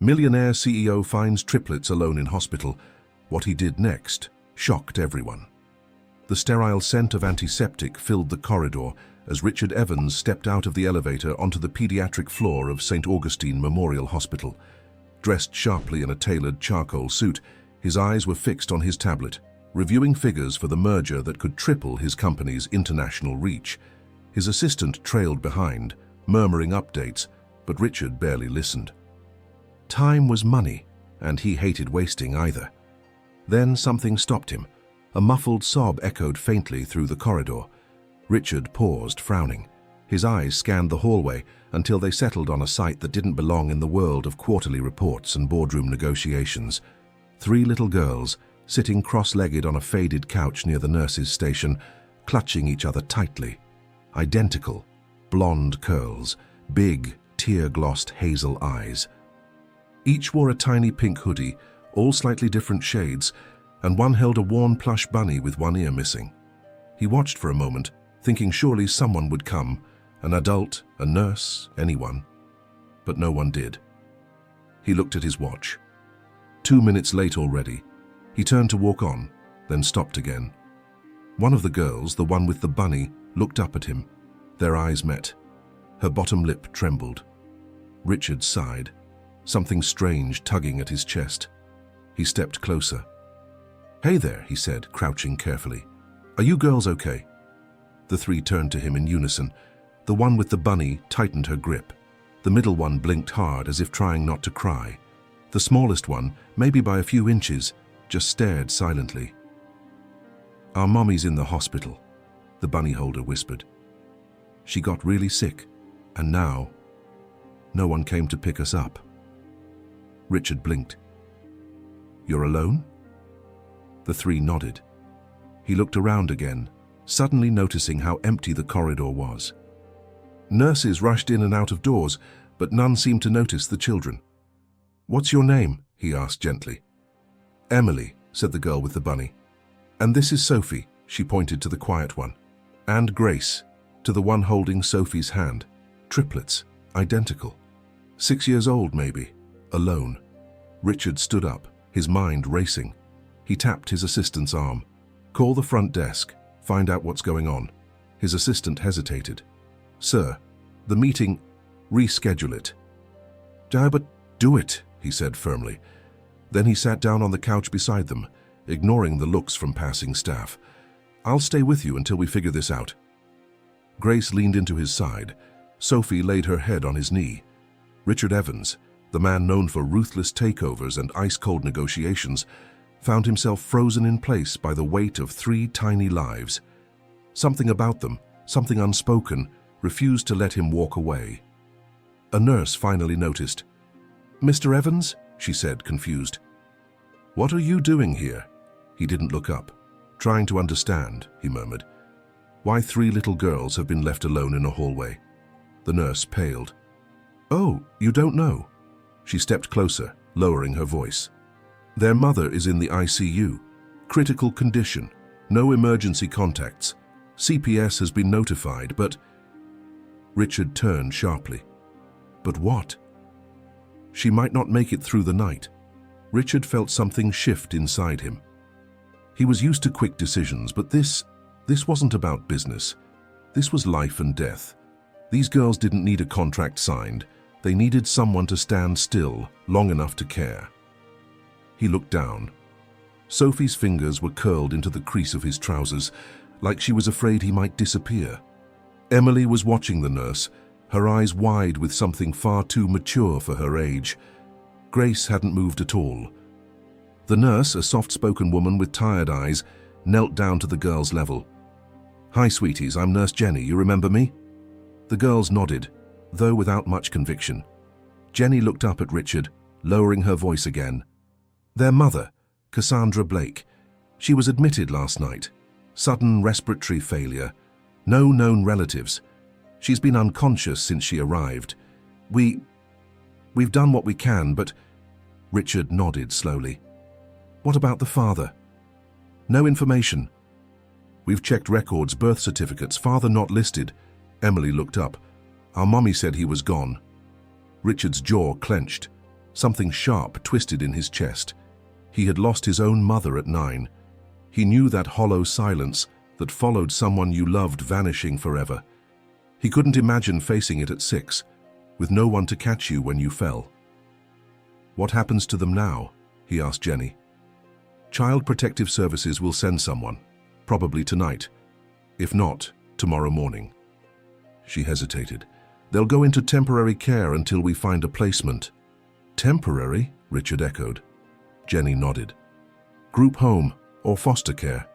Millionaire CEO finds triplets alone in hospital. What he did next shocked everyone. The sterile scent of antiseptic filled the corridor as Richard Evans stepped out of the elevator onto the pediatric floor of St. Augustine Memorial Hospital. Dressed sharply in a tailored charcoal suit, his eyes were fixed on his tablet, reviewing figures for the merger that could triple his company's international reach. His assistant trailed behind, murmuring updates, but Richard barely listened. Time was money, and he hated wasting either. Then something stopped him. A muffled sob echoed faintly through the corridor. Richard paused, frowning. His eyes scanned the hallway until they settled on a sight that didn't belong in the world of quarterly reports and boardroom negotiations. 3 little girls, sitting cross-legged on a faded couch near the nurse's station, clutching each other tightly. Identical, blonde curls, big, tear-glossed hazel eyes. Each wore a tiny pink hoodie, all slightly different shades, and one held a worn plush bunny with one ear missing. He watched for a moment, thinking surely someone would come, an adult, a nurse, anyone. But no one did. He looked at his watch. 2 minutes late already. He turned to walk on, then stopped again. One of the girls, the one with the bunny, looked up at him. Their eyes met. Her bottom lip trembled. Richard sighed, something strange tugging at his chest. He stepped closer. "Hey there," he said, crouching carefully. "Are you girls okay?" The 3 turned to him in unison. The one with the bunny tightened her grip. The middle one blinked hard as if trying not to cry. The smallest one, maybe by a few inches, just stared silently. "Our mommy's in the hospital," the bunny holder whispered. "She got really sick, and now no one came to pick us up." Richard blinked. "You're alone?" The 3 nodded. He looked around again, suddenly noticing how empty the corridor was. Nurses rushed in and out of doors, but none seemed to notice the children. "What's your name?" he asked gently. "Emily," said the girl with the bunny. "And this is Sophie," she pointed to the quiet one. "And Grace," to the one holding Sophie's hand. Triplets, identical. 6 years old, maybe, alone. Richard stood up, his mind racing. He tapped his assistant's arm. "Call the front desk, find out what's going on." His assistant hesitated. "Sir, the meeting, reschedule it." But do it," he said firmly. Then he sat down on the couch beside them, ignoring the looks from passing staff. "I'll stay with you until we figure this out." Grace leaned into his side. Sophie laid her head on his knee. Richard Evans, the man known for ruthless takeovers and ice-cold negotiations, found himself frozen in place by the weight of 3 tiny lives. Something about them, something unspoken, refused to let him walk away. A nurse finally noticed. "Mr. Evans?" she said, confused. "What are you doing here?" He didn't look up. "Trying to understand," he murmured. "Why 3 little girls have been left alone in a hallway." The nurse paled. "Oh, you don't know?" She stepped closer, lowering her voice. "Their mother is in the ICU. Critical condition. No emergency contacts. CPS has been notified, but..." Richard turned sharply. "But what?" "She might not make it through the night." Richard felt something shift inside him. He was used to quick decisions, but this wasn't about business. This was life and death. These girls didn't need a contract signed. They needed someone to stand still long enough to care. He looked down. Sophie's fingers were curled into the crease of his trousers, like she was afraid he might disappear. Emily was watching the nurse, her eyes wide with something far too mature for her age. Grace hadn't moved at all. The nurse, a soft-spoken woman with tired eyes, knelt down to the girls' level. "Hi, sweeties, I'm Nurse Jenny. You remember me?" The girls nodded, though without much conviction. Jenny looked up at Richard, lowering her voice again. "Their mother, Cassandra Blake. She was admitted last night. Sudden respiratory failure. No known relatives. She's been unconscious since she arrived. We've done what we can, but..." Richard nodded slowly. "What about the father?" "No information. We've checked records, birth certificates, father not listed." Emily looked up. "Our mommy said he was gone." Richard's jaw clenched. Something sharp twisted in his chest. He had lost his own mother at 9. He knew that hollow silence that followed someone you loved vanishing forever. He couldn't imagine facing it at 6, with no one to catch you when you fell. "What happens to them now?" he asked Jenny. "Child Protective Services will send someone, probably tonight. If not, tomorrow morning." She hesitated. "They'll go into temporary care until we find a placement." "Temporary?" Richard echoed. Jenny nodded. "Group home or foster care."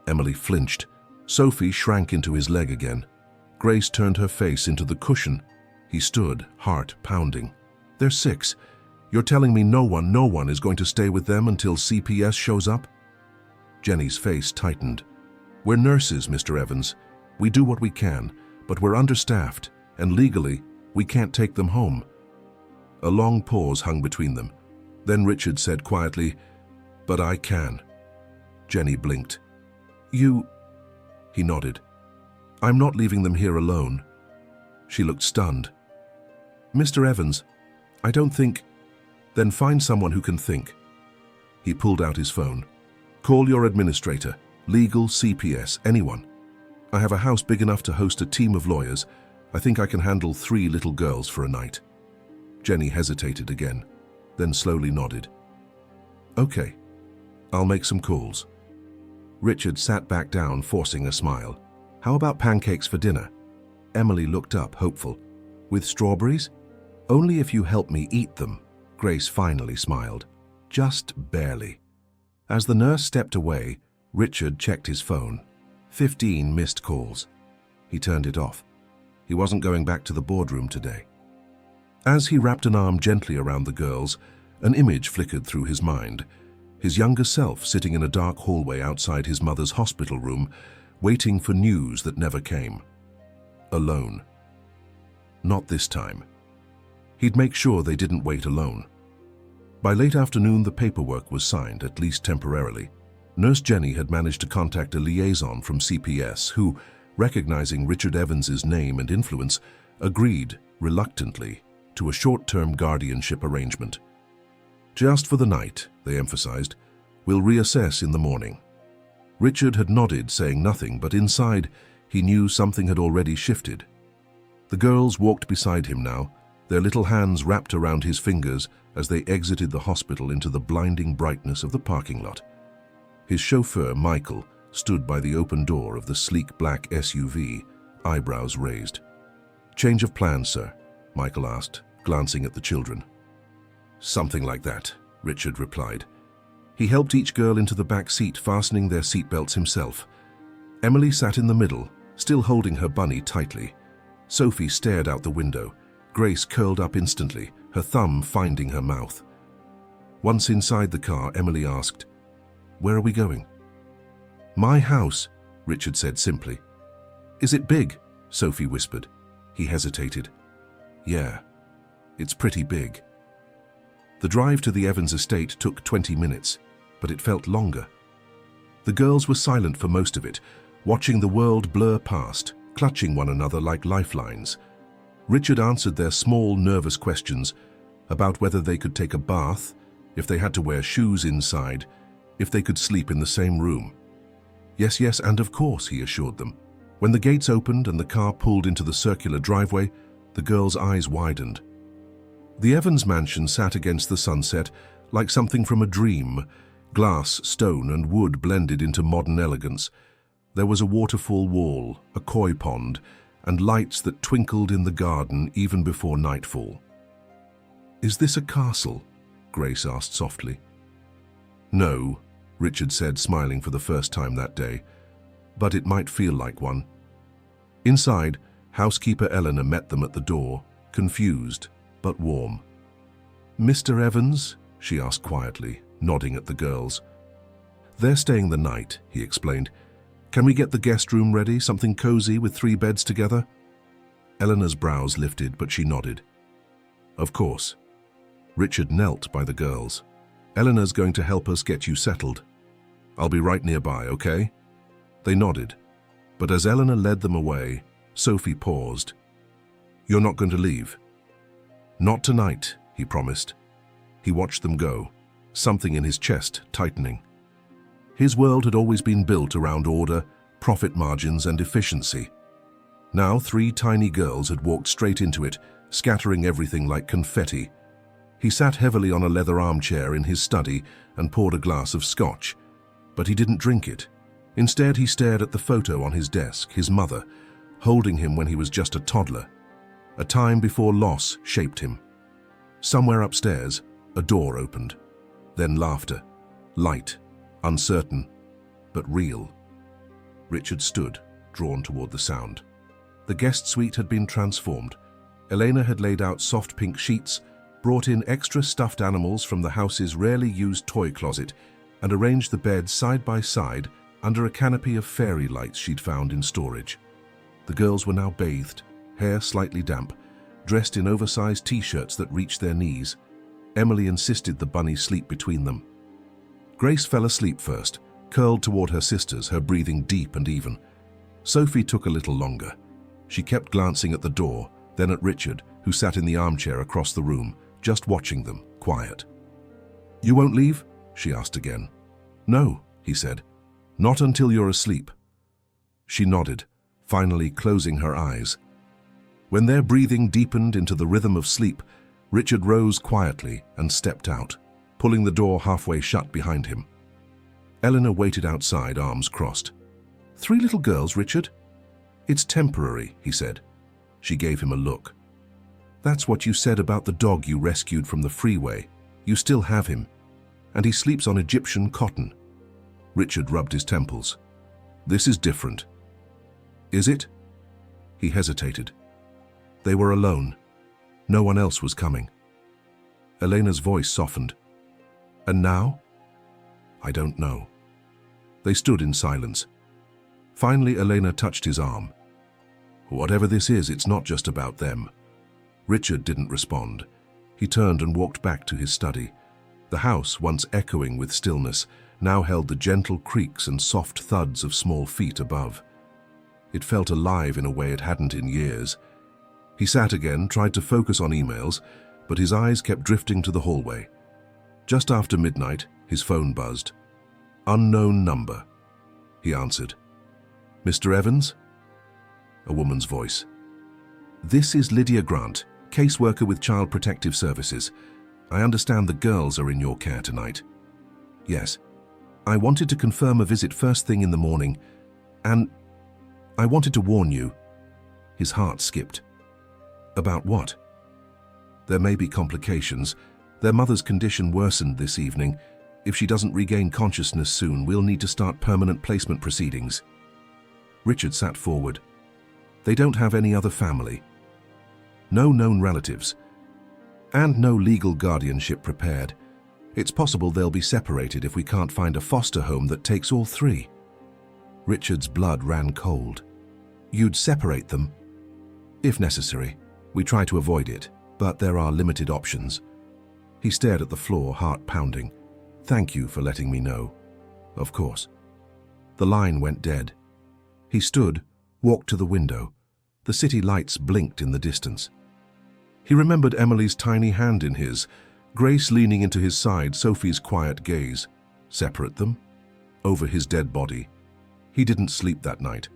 Emily flinched. Sophie shrank into his leg again. Grace turned her face into the cushion. He stood, heart pounding. "They're 6. You're telling me no one is going to stay with them until CPS shows up?" Jenny's face tightened. "We're nurses, Mr. Evans. We do what we can, but we're understaffed, and legally, we can't take them home." A long pause hung between them. Then Richard said quietly, "But I can." Jenny blinked. "You—" He nodded. "I'm not leaving them here alone." She looked stunned. "Mr. Evans, I don't think—" "Then find someone who can think." He pulled out his phone. "Call your administrator, legal, CPS, anyone. I have a house big enough to host a team of lawyers. I think I can handle 3 little girls for a night." Jenny hesitated again, then slowly nodded. "Okay, I'll make some calls." Richard sat back down, forcing a smile. "How about pancakes for dinner?" Emily looked up, hopeful. "With strawberries?" "Only if you help me eat them." Grace finally smiled. Just barely. As the nurse stepped away, Richard checked his phone. 15 missed calls. He turned it off. He wasn't going back to the boardroom today. As he wrapped an arm gently around the girls, an image flickered through his mind. His younger self sitting in a dark hallway outside his mother's hospital room, waiting for news that never came. Alone. Not this time. He'd make sure they didn't wait alone. By late afternoon, the paperwork was signed, at least temporarily. Nurse Jenny had managed to contact a liaison from CPS who, recognizing Richard Evans's name and influence, agreed, reluctantly, to a short-term guardianship arrangement. "Just for the night," they emphasized. "We'll reassess in the morning." Richard had nodded, saying nothing, but inside, he knew something had already shifted. The girls walked beside him now, their little hands wrapped around his fingers as they exited the hospital into the blinding brightness of the parking lot. His chauffeur, Michael, stood by the open door of the sleek black SUV, eyebrows raised. "Change of plans, sir?" Michael asked, glancing at the children. "Something like that," Richard replied. He helped each girl into the back seat, fastening their seatbelts himself. Emily sat in the middle, still holding her bunny tightly. Sophie stared out the window. Grace curled up instantly, her thumb finding her mouth. Once inside the car, Emily asked, "Where are we going?" "My house," Richard said simply. "Is it big?" Sophie whispered. He hesitated. "Yeah, it's pretty big." The drive to the Evans estate took 20 minutes, but it felt longer. The girls were silent for most of it, watching the world blur past, clutching one another like lifelines. Richard answered their small, nervous questions about whether they could take a bath, if they had to wear shoes inside, if they could sleep in the same room. Yes, yes, and of course, he assured them. When the gates opened and the car pulled into the circular driveway, the girls' eyes widened. The Evans mansion sat against the sunset like something from a dream. Glass, stone, and wood blended into modern elegance. There was a waterfall wall, a koi pond, and lights that twinkled in the garden even before nightfall. "Is this a castle?" Grace asked softly. "No," Richard said, smiling for the first time that day, "but it might feel like one." Inside, housekeeper Eleanor met them at the door, confused but warm. "Mr. Evans?" she asked quietly, nodding at the girls. "They're staying the night," he explained. "Can we get the guest room ready, something cozy with 3 beds together?" Eleanor's brows lifted, but she nodded. "Of course." Richard knelt by the girls. "Eleanor's going to help us get you settled. I'll be right nearby, okay?" They nodded, but as Eleanor led them away, Sophie paused. "You're not going to leave?" "Not tonight," he promised. He watched them go, something in his chest tightening. His world had always been built around order, profit margins, and efficiency. Now 3 tiny girls had walked straight into it, scattering everything like confetti. He sat heavily on a leather armchair in his study and poured a glass of scotch. But he didn't drink it. Instead, he stared at the photo on his desk, his mother, holding him when he was just a toddler. A time before loss shaped him. Somewhere upstairs, a door opened. Then laughter. Light, uncertain, but real. Richard stood, drawn toward the sound. The guest suite had been transformed. Elena had laid out soft pink sheets, brought in extra stuffed animals from the house's rarely used toy closet, and arranged the beds side by side under a canopy of fairy lights she'd found in storage. The girls were now bathed, hair slightly damp, dressed in oversized t-shirts that reached their knees. Emily insisted the bunny sleep between them. Grace fell asleep first, curled toward her sisters, her breathing deep and even. Sophie took a little longer. She kept glancing at the door, then at Richard, who sat in the armchair across the room, just watching them, quiet. "You won't leave?" she asked again. "No," he said. "Not until you're asleep." She nodded, finally closing her eyes. When their breathing deepened into the rhythm of sleep, Richard rose quietly and stepped out, pulling the door halfway shut behind him. Eleanor waited outside, arms crossed. "3 little girls, Richard?" "It's temporary," he said. She gave him a look. "That's what you said about the dog you rescued from the freeway. You still have him. And he sleeps on Egyptian cotton." Richard rubbed his temples. "This is different." "Is it?" He hesitated. They were alone. No one else was coming. Elena's voice softened. "And now?" "I don't know." They stood in silence. Finally, Elena touched his arm. "Whatever this is, it's not just about them." Richard didn't respond. He turned and walked back to his study. The house, once echoing with stillness, now held the gentle creaks and soft thuds of small feet above. It felt alive in a way it hadn't in years. He sat again, tried to focus on emails, but his eyes kept drifting to the hallway. Just after midnight, his phone buzzed. "Unknown number." He answered. "Mr. Evans?" A woman's voice. "This is Lydia Grant, caseworker with Child Protective Services. I understand the girls are in your care tonight." "Yes. I wanted to confirm a visit first thing in the morning, and I wanted to warn you." His heart skipped. "About what?" "There may be complications. Their mother's condition worsened this evening. If she doesn't regain consciousness soon, we'll need to start permanent placement proceedings." Richard sat forward. "They don't have any other family?" "No known relatives. And no legal guardianship prepared. It's possible they'll be separated if we can't find a foster home that takes all 3. Richard's blood ran cold. "You'd separate them?" "If necessary. We try to avoid it, but there are limited options." He stared at the floor, heart pounding. "Thank you for letting me know." "Of course." The line went dead. He stood, walked to the window. The city lights blinked in the distance. He remembered Emily's tiny hand in his, Grace leaning into his side, Sophie's quiet gaze. Separate them? Over his dead body. He didn't sleep that night.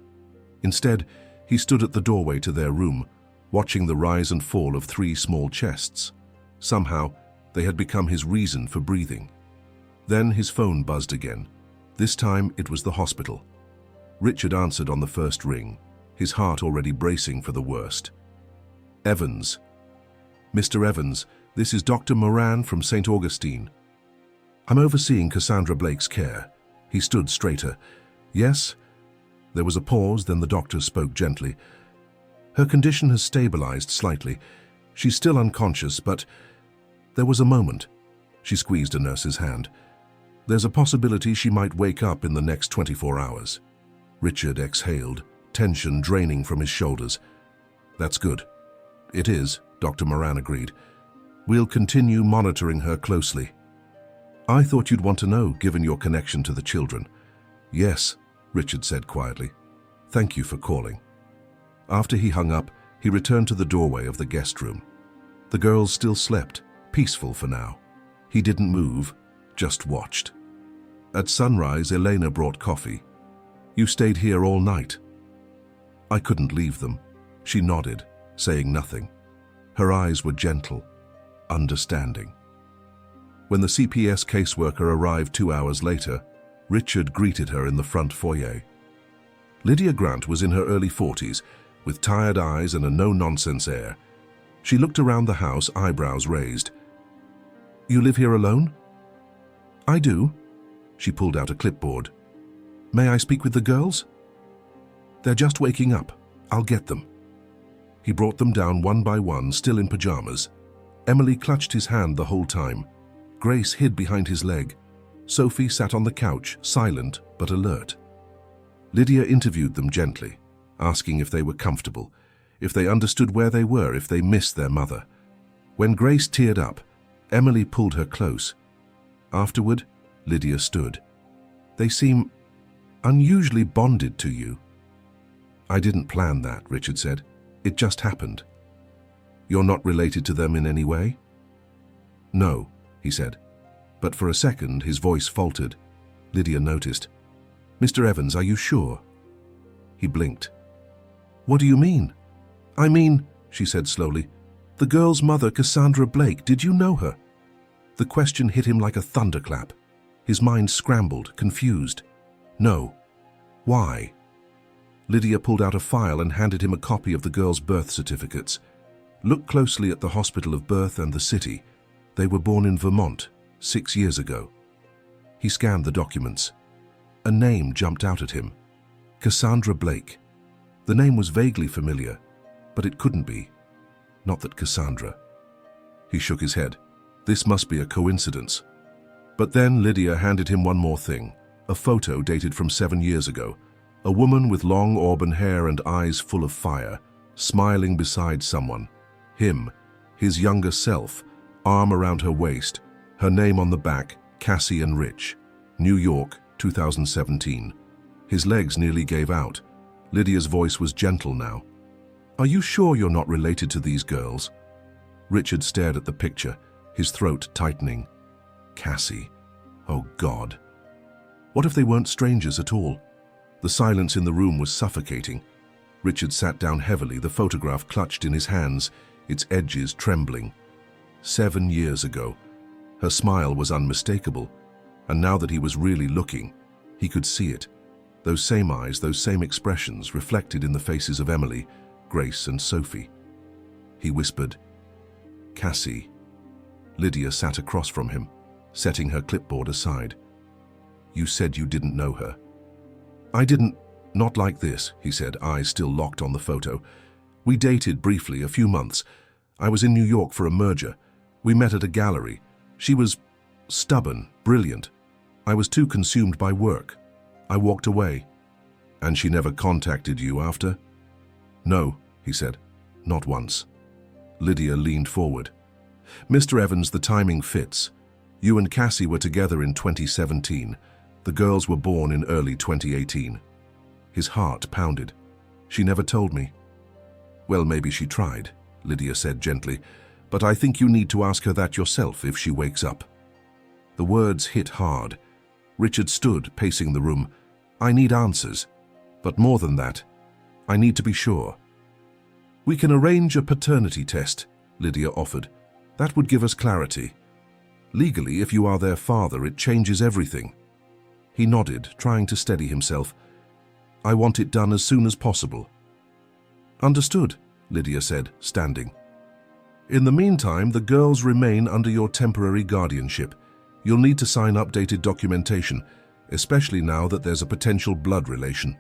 Instead, he stood at the doorway to their room, watching the rise and fall of 3 small chests. Somehow, they had become his reason for breathing. Then his phone buzzed again. This time, it was the hospital. Richard answered on the first ring, his heart already bracing for the worst. "Evans." "Mr. Evans, this is Dr. Moran from St. Augustine. I'm overseeing Cassandra Blake's care." He stood straighter. "Yes?" There was a pause, then the doctor spoke gently. "Her condition has stabilized slightly. She's still unconscious, but..." There was a moment. She squeezed a nurse's hand. "There's a possibility she might wake up in the next 24 hours. Richard exhaled, tension draining from his shoulders. "That's good." "It is," Dr. Moran agreed. "We'll continue monitoring her closely." "I thought you'd want to know, given your connection to the children." "Yes," Richard said quietly. "Thank you for calling." After he hung up, he returned to the doorway of the guest room. The girls still slept, peaceful for now. He didn't move, just watched. At sunrise, Elena brought coffee. "You stayed here all night." "I couldn't leave them." She nodded, saying nothing. Her eyes were gentle, understanding. When the CPS caseworker arrived 2 hours later, Richard greeted her in the front foyer. Lydia Grant was in her early 40s, with tired eyes and a no-nonsense air. She looked around the house, eyebrows raised. "You live here alone?" "I do." She pulled out a clipboard. "May I speak with the girls?" "They're just waking up. I'll get them." He brought them down one by one, still in pajamas. Emily clutched his hand the whole time. Grace hid behind his leg. Sophie sat on the couch, silent but alert. Lydia interviewed them gently, asking if they were comfortable, if they understood where they were, if they missed their mother. When Grace teared up, Emily pulled her close. Afterward, Lydia stood. "They seem unusually bonded to you." "I didn't plan that," Richard said. "It just happened." "You're not related to them in any way?" "No," he said. But for a second, his voice faltered. Lydia noticed. "Mr. Evans, are you sure?" He blinked. "What do you mean?" "I mean," she said slowly, "the girl's mother, Cassandra Blake, did you know her?" The question hit him like a thunderclap. His mind scrambled, confused. "No." "Why?" Lydia pulled out a file and handed him a copy of the girl's birth certificates. "Look closely at the hospital of birth and the city. They were born in Vermont, 6 years ago." He scanned the documents. A name jumped out at him. Cassandra Blake. The name was vaguely familiar, but it couldn't be. Not that Cassandra. He shook his head. This must be a coincidence. But then Lydia handed him one more thing, a photo dated from 7 years ago. A woman with long auburn hair and eyes full of fire, smiling beside someone. Him, his younger self, arm around her waist, her name on the back, Cassie and Rich. New York, 2017. His legs nearly gave out. Lydia's voice was gentle now. "Are you sure you're not related to these girls?" Richard stared at the picture, his throat tightening. Cassie. Oh God. What if they weren't strangers at all? The silence in the room was suffocating. Richard sat down heavily, the photograph clutched in his hands, its edges trembling. 7 years ago. Her smile was unmistakable, and now that he was really looking, he could see it. Those same eyes, those same expressions reflected in the faces of Emily, Grace and Sophie. He whispered, "Cassie." Lydia sat across from him, setting her clipboard aside. "You said you didn't know her." "I didn't, not like this," he said, eyes still locked on the photo. "We dated briefly, a few months. I was in New York for a merger. We met at a gallery. She was stubborn, brilliant. I was too consumed by work. I walked away." "And she never contacted you after?" "No," he said, "not once." Lydia leaned forward. "Mr. Evans, the timing fits. You and Cassie were together in 2017. The girls were born in early 2018. His heart pounded. "She never told me." "Well, maybe she tried," Lydia said gently, "but I think you need to ask her that yourself if she wakes up." The words hit hard. Richard stood, pacing the room. "I need answers. But more than that, I need to be sure." "We can arrange a paternity test," Lydia offered. "That would give us clarity. Legally, if you are their father, it changes everything." He nodded, trying to steady himself. "I want it done as soon as possible." "Understood," Lydia said, standing. "In the meantime, the girls remain under your temporary guardianship. You'll need to sign updated documentation, especially now that there's a potential blood relation."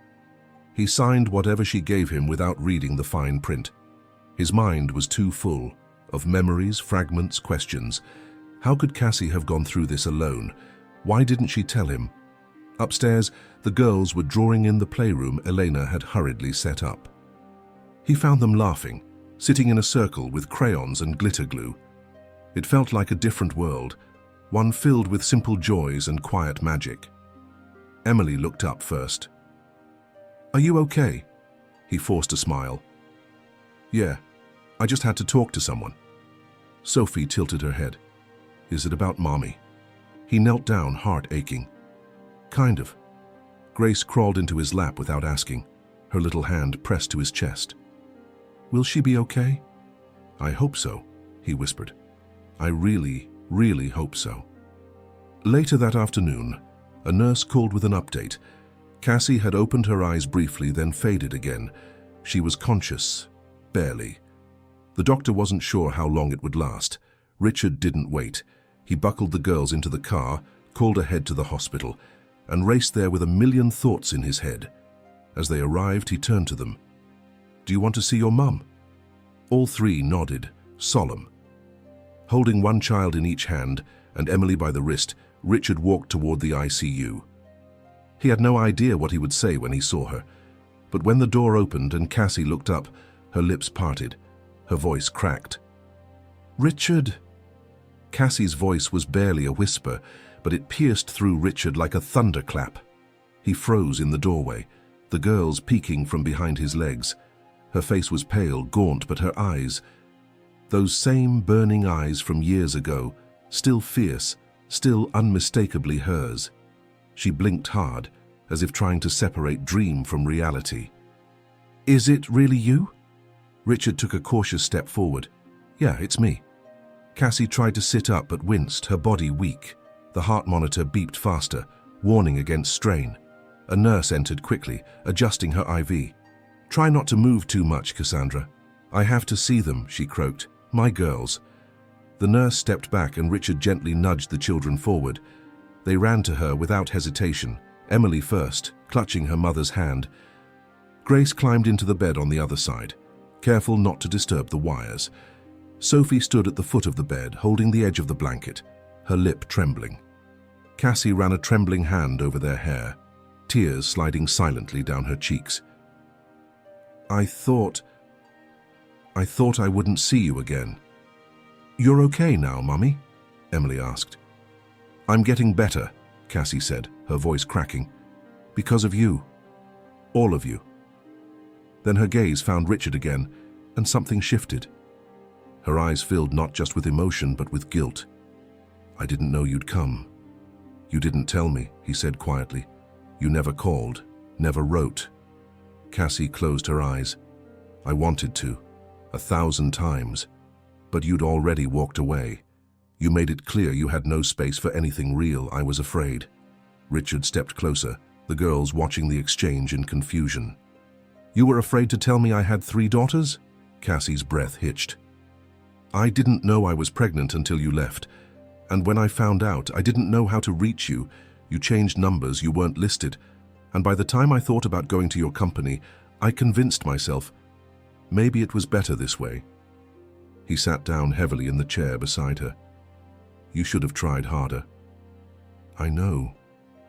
He signed whatever she gave him without reading the fine print. His mind was too full, of memories, fragments, questions. How could Cassie have gone through this alone? Why didn't she tell him? Upstairs, the girls were drawing in the playroom Elena had hurriedly set up. He found them laughing, sitting in a circle with crayons and glitter glue. It felt like a different world, one filled with simple joys and quiet magic. Emily looked up first. "Are you okay?" He forced a smile. "Yeah, I just had to talk to someone." Sophie tilted her head. Is it about Mommy? He knelt down, heart aching. Kind of. Grace crawled into his lap without asking, her little hand pressed to his chest. Will she be okay? I hope so, he whispered. I really, really hope so. Later that afternoon, a nurse called with an update. Cassie had opened her eyes briefly, then faded again. She was conscious, barely. The doctor wasn't sure how long it would last. Richard didn't wait. He buckled the girls into the car, called ahead to the hospital, and raced there with a million thoughts in his head. As they arrived, he turned to them. Do you want to see your mum? All three nodded, solemn. Holding one child in each hand and Emily by the wrist, Richard walked toward the ICU. He had no idea what he would say when he saw her, but when the door opened and Cassie looked up, her lips parted, her voice cracked. Richard! Cassie's voice was barely a whisper, but it pierced through Richard like a thunderclap. He froze in the doorway, the girls peeking from behind his legs. Her face was pale, gaunt, but her eyes, those same burning eyes from years ago, still fierce, still unmistakably hers. She blinked hard, as if trying to separate dream from reality. Is it really you? Richard took a cautious step forward. Yeah, it's me. Cassie tried to sit up but winced, her body weak. The heart monitor beeped faster, warning against strain. A nurse entered quickly, adjusting her IV. Try not to move too much, Cassandra. I have to see them, she croaked. My girls. The nurse stepped back and Richard gently nudged the children forward. They ran to her without hesitation, Emily first, clutching her mother's hand. Grace climbed into the bed on the other side, careful not to disturb the wires. Sophie stood at the foot of the bed, holding the edge of the blanket, her lip trembling. Cassie ran a trembling hand over their hair, tears sliding silently down her cheeks. I thought I wouldn't see you again. You're okay now, Mummy? Emily asked. I'm getting better, Cassie said, her voice cracking. Because of you. All of you. Then her gaze found Richard again, and something shifted. Her eyes filled not just with emotion, but with guilt. I didn't know you'd come. You didn't tell me, he said quietly. You never called, never wrote. Cassie closed her eyes. I wanted to, 1,000 times, but you'd already walked away. You made it clear you had no space for anything real. I was afraid. Richard stepped closer, the girls watching the exchange in confusion. You were afraid to tell me I had 3 daughters? Cassie's breath hitched. I didn't know I was pregnant until you left, and when I found out, I didn't know how to reach you. You changed numbers, you weren't listed, and by the time I thought about going to your company, I convinced myself, maybe it was better this way. He sat down heavily in the chair beside her. You should have tried harder. I know,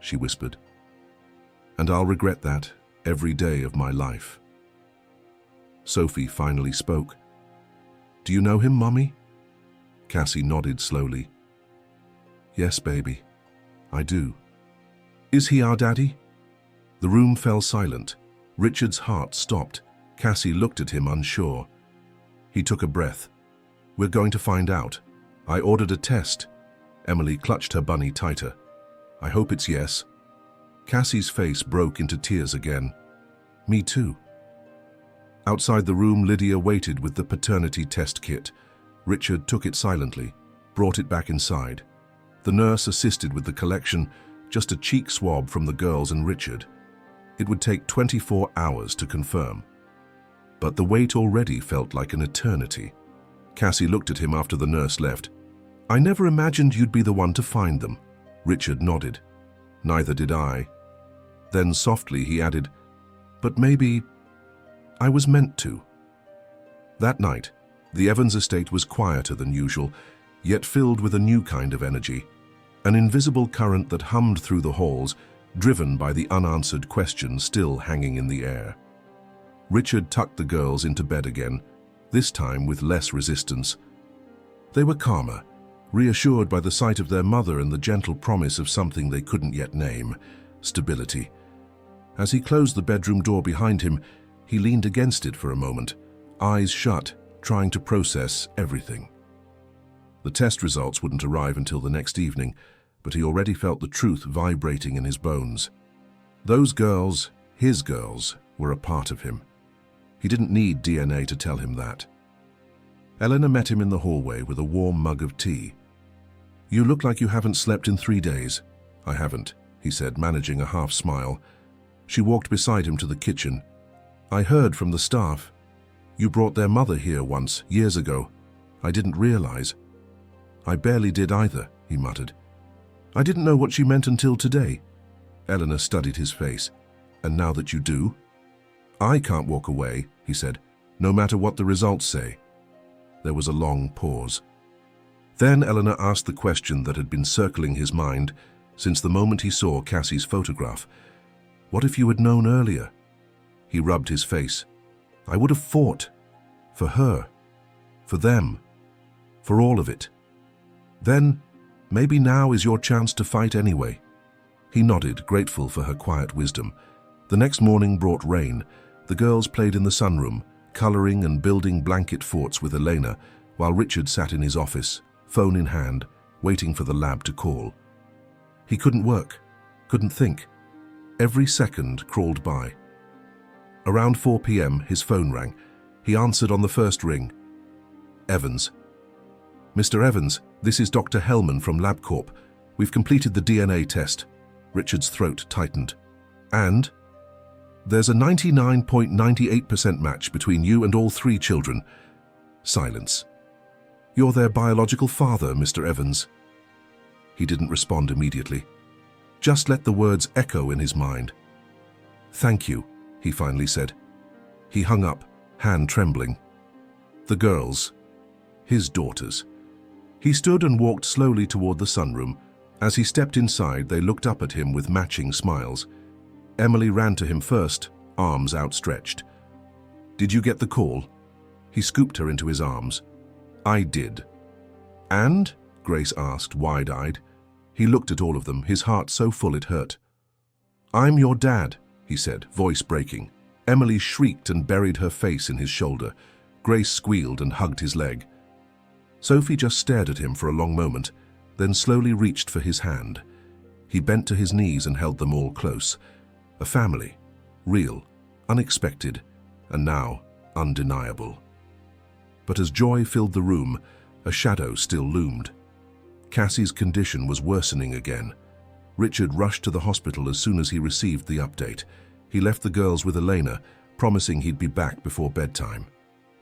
she whispered. And I'll regret that every day of my life. Sophie finally spoke. Do you know him, Mummy? Cassie nodded slowly. Yes, baby, I do. Is he our daddy? The room fell silent. Richard's heart stopped. Cassie looked at him unsure. He took a breath. We're going to find out. I ordered a test. Emily clutched her bunny tighter. I hope it's yes. Cassie's face broke into tears again. Me too. Outside the room, Lydia waited with the paternity test kit. Richard took it silently, brought it back inside. The nurse assisted with the collection, just a cheek swab from the girls and Richard. It would take 24 hours to confirm. But the wait already felt like an eternity. Cassie looked at him after the nurse left. I never imagined you'd be the one to find them. Richard nodded. Neither did I. Then softly he added, but maybe I was meant to. That night, the Evans estate was quieter than usual, yet filled with a new kind of energy, an invisible current that hummed through the halls, driven by the unanswered questions still hanging in the air. Richard tucked the girls into bed again, this time with less resistance. They were calmer, reassured by the sight of their mother and the gentle promise of something they couldn't yet name, stability. As he closed the bedroom door behind him, he leaned against it for a moment, eyes shut, trying to process everything. The test results wouldn't arrive until the next evening, but he already felt the truth vibrating in his bones. Those girls, his girls, were a part of him. He didn't need DNA to tell him that. Eleanor met him in the hallway with a warm mug of tea. "You look like you haven't slept in 3 days." "I haven't," he said, managing a half smile. She walked beside him to the kitchen. "I heard from the staff. You brought their mother here once, years ago. I didn't realize." "I barely did either," he muttered. "I didn't know what she meant until today." Eleanor studied his face. "And now that you do?" "I can't walk away," he said, "no matter what the results say." There was a long pause. Then Eleanor asked the question that had been circling his mind since the moment he saw Cassie's photograph. "What if you had known earlier?" He rubbed his face. "I would have fought. For her. For them. For all of it. Then, maybe now is your chance to fight anyway." He nodded, grateful for her quiet wisdom. The next morning brought rain. The girls played in the sunroom, coloring and building blanket forts with Elena, while Richard sat in his office, phone in hand, waiting for the lab to call. He couldn't work, couldn't think. Every second crawled by. Around 4 p.m., his phone rang. He answered on the first ring. "Evans." "Mr. Evans, this is Dr. Hellman from LabCorp. We've completed the DNA test." Richard's throat tightened. "And?" "There's a 99.98% match between you and all 3 children." Silence. "You're their biological father, Mr. Evans." He didn't respond immediately. Just let the words echo in his mind. "Thank you," he finally said. He hung up, hand trembling. The girls. His daughters. He stood and walked slowly toward the sunroom. As he stepped inside, they looked up at him with matching smiles. Emily ran to him first, arms outstretched. "Did you get the call?" He scooped her into his arms. "I did." "And?" Grace asked, wide-eyed. He looked at all of them, his heart so full it hurt. "I'm your dad," he said, voice breaking. Emily shrieked and buried her face in his shoulder. Grace squealed and hugged his leg. Sophie just stared at him for a long moment, then slowly reached for his hand. He bent to his knees and held them all close. A family, real, unexpected, and now undeniable. But as joy filled the room, a shadow still loomed. Cassie's condition was worsening again. Richard rushed to the hospital as soon as he received the update. He left the girls with Elena, promising he'd be back before bedtime.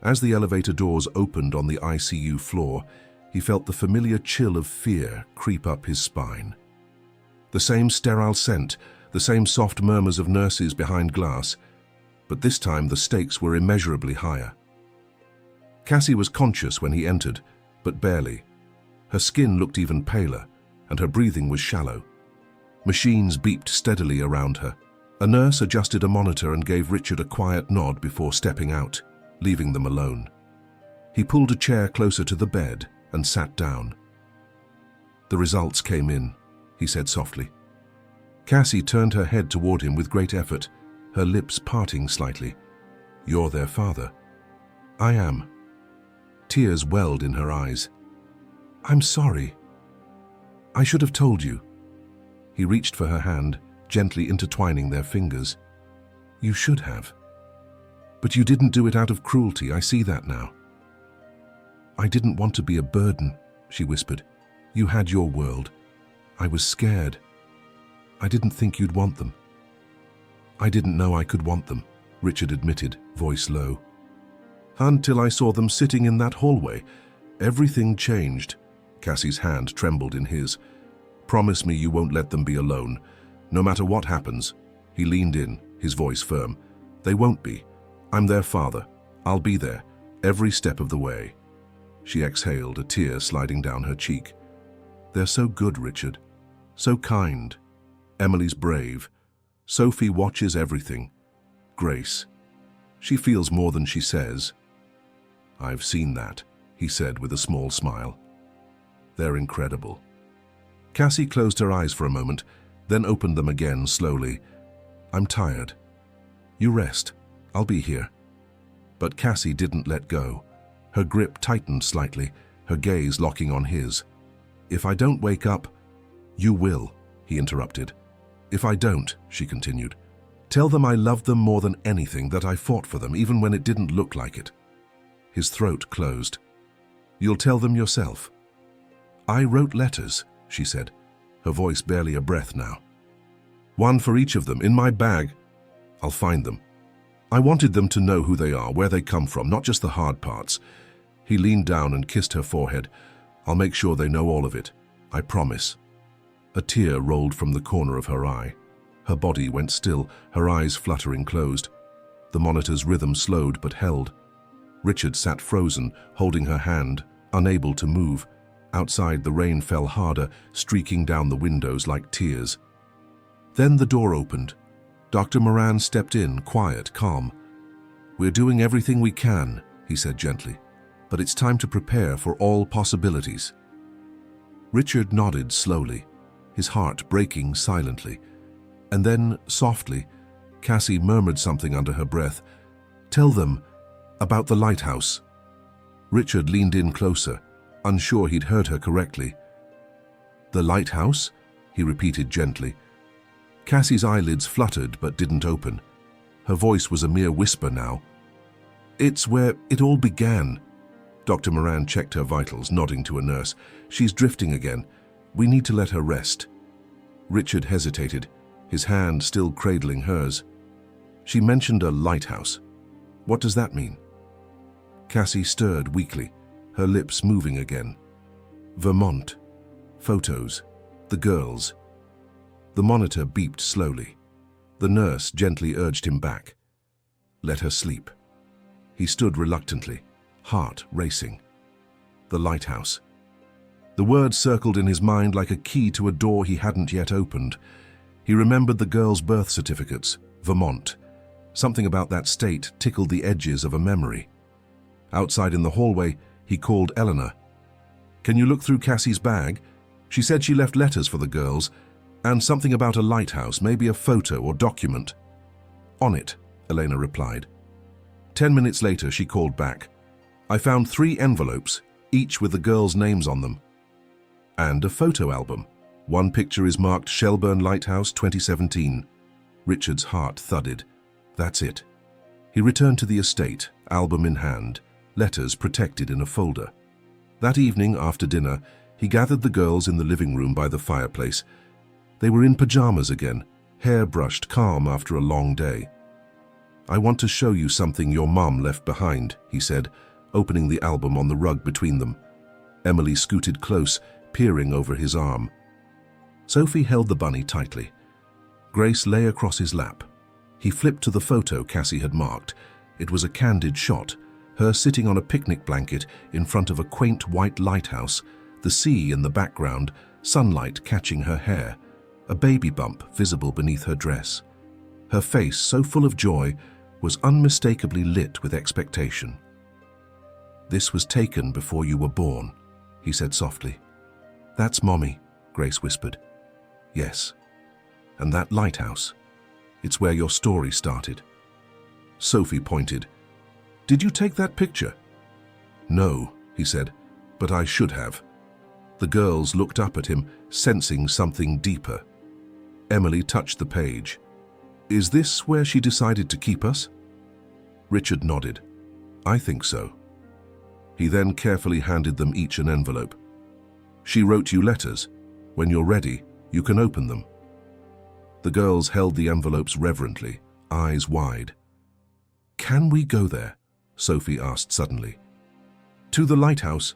As the elevator doors opened on the ICU floor, he felt the familiar chill of fear creep up his spine. The same sterile scent, the same soft murmurs of nurses behind glass, but this time the stakes were immeasurably higher. Cassie was conscious when he entered, but barely. Her skin looked even paler, and her breathing was shallow. Machines beeped steadily around her. A nurse adjusted a monitor and gave Richard a quiet nod before stepping out, leaving them alone. He pulled a chair closer to the bed and sat down. "The results came in," he said softly. Cassie turned her head toward him with great effort, her lips parting slightly. "You're their father." "I am." Tears welled in her eyes. "I'm sorry. I should have told you." He reached for her hand, gently intertwining their fingers. "You should have. But you didn't do it out of cruelty, I see that now." "I didn't want to be a burden," she whispered. "You had your world. I was scared. I didn't think you'd want them." "I didn't know I could want them," Richard admitted, voice low. "Until I saw them sitting in that hallway. Everything changed." Cassie's hand trembled in his. "Promise me you won't let them be alone. No matter what happens." He leaned in, his voice firm. "They won't be. I'm their father. I'll be there, every step of the way." She exhaled, a tear sliding down her cheek. "They're so good, Richard. So kind. Emily's brave. Sophie watches everything. Grace. She feels more than she says." "I've seen that," he said with a small smile. "They're incredible." Cassie closed her eyes for a moment, then opened them again slowly. "I'm tired. You rest. I'll be here." But Cassie didn't let go. Her grip tightened slightly, her gaze locking on his. "If I don't wake up—" "You will," he interrupted. "If I don't," she continued, "tell them I loved them more than anything, that I fought for them, even when it didn't look like it." His throat closed. "You'll tell them yourself." "I wrote letters," she said, her voice barely a breath now. "One for each of them, in my bag. I'll find them. I wanted them to know who they are, where they come from, not just the hard parts." He leaned down and kissed her forehead. "I'll make sure they know all of it. I promise." A tear rolled from the corner of her eye. Her body went still, her eyes fluttering closed. The monitor's rhythm slowed but held. Richard sat frozen, holding her hand, unable to move. Outside, the rain fell harder, streaking down the windows like tears. Then the door opened. Dr. Moran stepped in, quiet, calm. "We're doing everything we can," he said gently, "but it's time to prepare for all possibilities." Richard nodded slowly, his heart breaking silently. And then, softly, Cassie murmured something under her breath. "Tell them about the lighthouse." Richard leaned in closer, unsure he'd heard her correctly. "The lighthouse?" he repeated gently. Cassie's eyelids fluttered but didn't open. Her voice was a mere whisper now. "It's where it all began." Dr. Moran checked her vitals, nodding to a nurse. "She's drifting again. We need to let her rest." Richard hesitated, his hand still cradling hers. "She mentioned a lighthouse. What does that mean?" Cassie stirred weakly, her lips moving again. "Vermont. Photos. The girls." The monitor beeped slowly. The nurse gently urged him back. "Let her sleep." He stood reluctantly, heart racing. The lighthouse. The word circled in his mind like a key to a door he hadn't yet opened. He remembered the girls' birth certificates, Vermont. Something about that state tickled the edges of a memory. Outside in the hallway, he called Eleanor. "Can you look through Cassie's bag? She said she left letters for the girls, and something about a lighthouse, maybe a photo or document." "On it," Elena replied. 10 minutes later, she called back. "I found 3 envelopes, each with the girls' names on them. And a photo album. One picture is marked Shelburne Lighthouse 2017. Richard's heart thudded. That's it. He returned to the estate, album in hand, letters protected in a folder. That evening, after dinner, he gathered the girls in the living room by the fireplace. They were in pajamas again, hair brushed, calm after a long day. "I want to show you something your mom left behind," he said, opening the album on the rug between them. Emily scooted close, peering over his arm. Sophie held the bunny tightly. Grace lay across his lap. He flipped to the photo Cassie had marked. It was a candid shot, her sitting on a picnic blanket in front of a quaint white lighthouse, the sea in the background, sunlight catching her hair, a baby bump visible beneath her dress. Her face, so full of joy, was unmistakably lit with expectation. "This was taken before you were born," he said softly. "That's Mommy," Grace whispered. "Yes. And that lighthouse, it's where your story started." Sophie pointed. "Did you take that picture?" "No," he said, "but I should have." The girls looked up at him, sensing something deeper. Emily touched the page. "Is this where she decided to keep us?" Richard nodded. "I think so." He then carefully handed them each an envelope. "She wrote you letters. When you're ready, you can open them." The girls held the envelopes reverently, eyes wide. "Can we go there?" Sophie asked suddenly. "To the lighthouse?"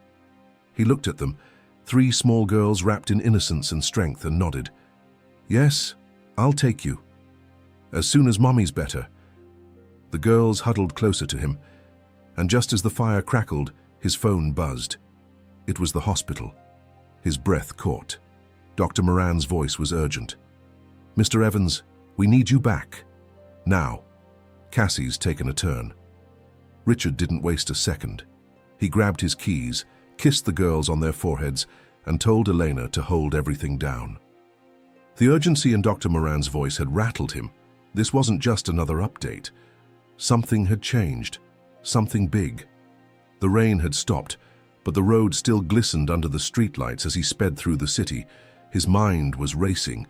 He looked at them, 3 small girls wrapped in innocence and strength, and nodded. "Yes, I'll take you. As soon as Mommy's better." The girls huddled closer to him, and just as the fire crackled, his phone buzzed. It was the hospital. His breath caught. Dr. Moran's voice was urgent. "Mr. Evans, we need you back. Now." Cassie's taken a turn. Richard didn't waste a second. He grabbed his keys, kissed the girls on their foreheads, and told Elena to hold everything down. The urgency in Dr. Moran's voice had rattled him. This wasn't just another update. Something had changed. Something big. The rain had stopped, but the road still glistened under the streetlights as he sped through the city. His mind was racing.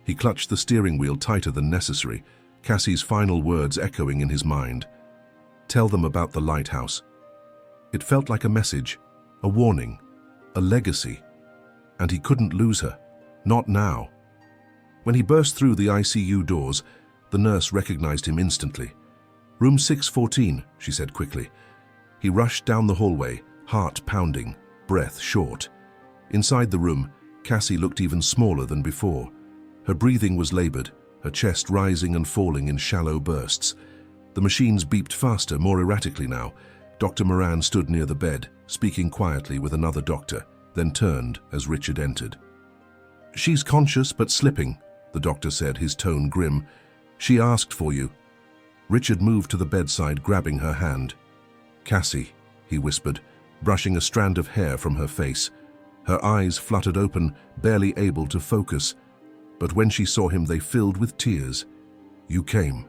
He clutched the steering wheel tighter than necessary, Cassie's final words echoing in his mind. Tell them about the lighthouse. It felt like a message, a warning, a legacy. And he couldn't lose her. Not now. When he burst through the ICU doors, the nurse recognized him instantly. Room 614, she said quickly. He rushed down the hallway, heart pounding, breath short. Inside the room, Cassie looked even smaller than before. Her breathing was labored, her chest rising and falling in shallow bursts. The machines beeped faster, more erratically now. Dr. Moran stood near the bed, speaking quietly with another doctor, then turned as Richard entered. She's conscious but slipping, the doctor said, his tone grim. She asked for you. Richard moved to the bedside, grabbing her hand. Cassie, he whispered, brushing a strand of hair from her face. Her eyes fluttered open, barely able to focus. But when she saw him, they filled with tears. You came.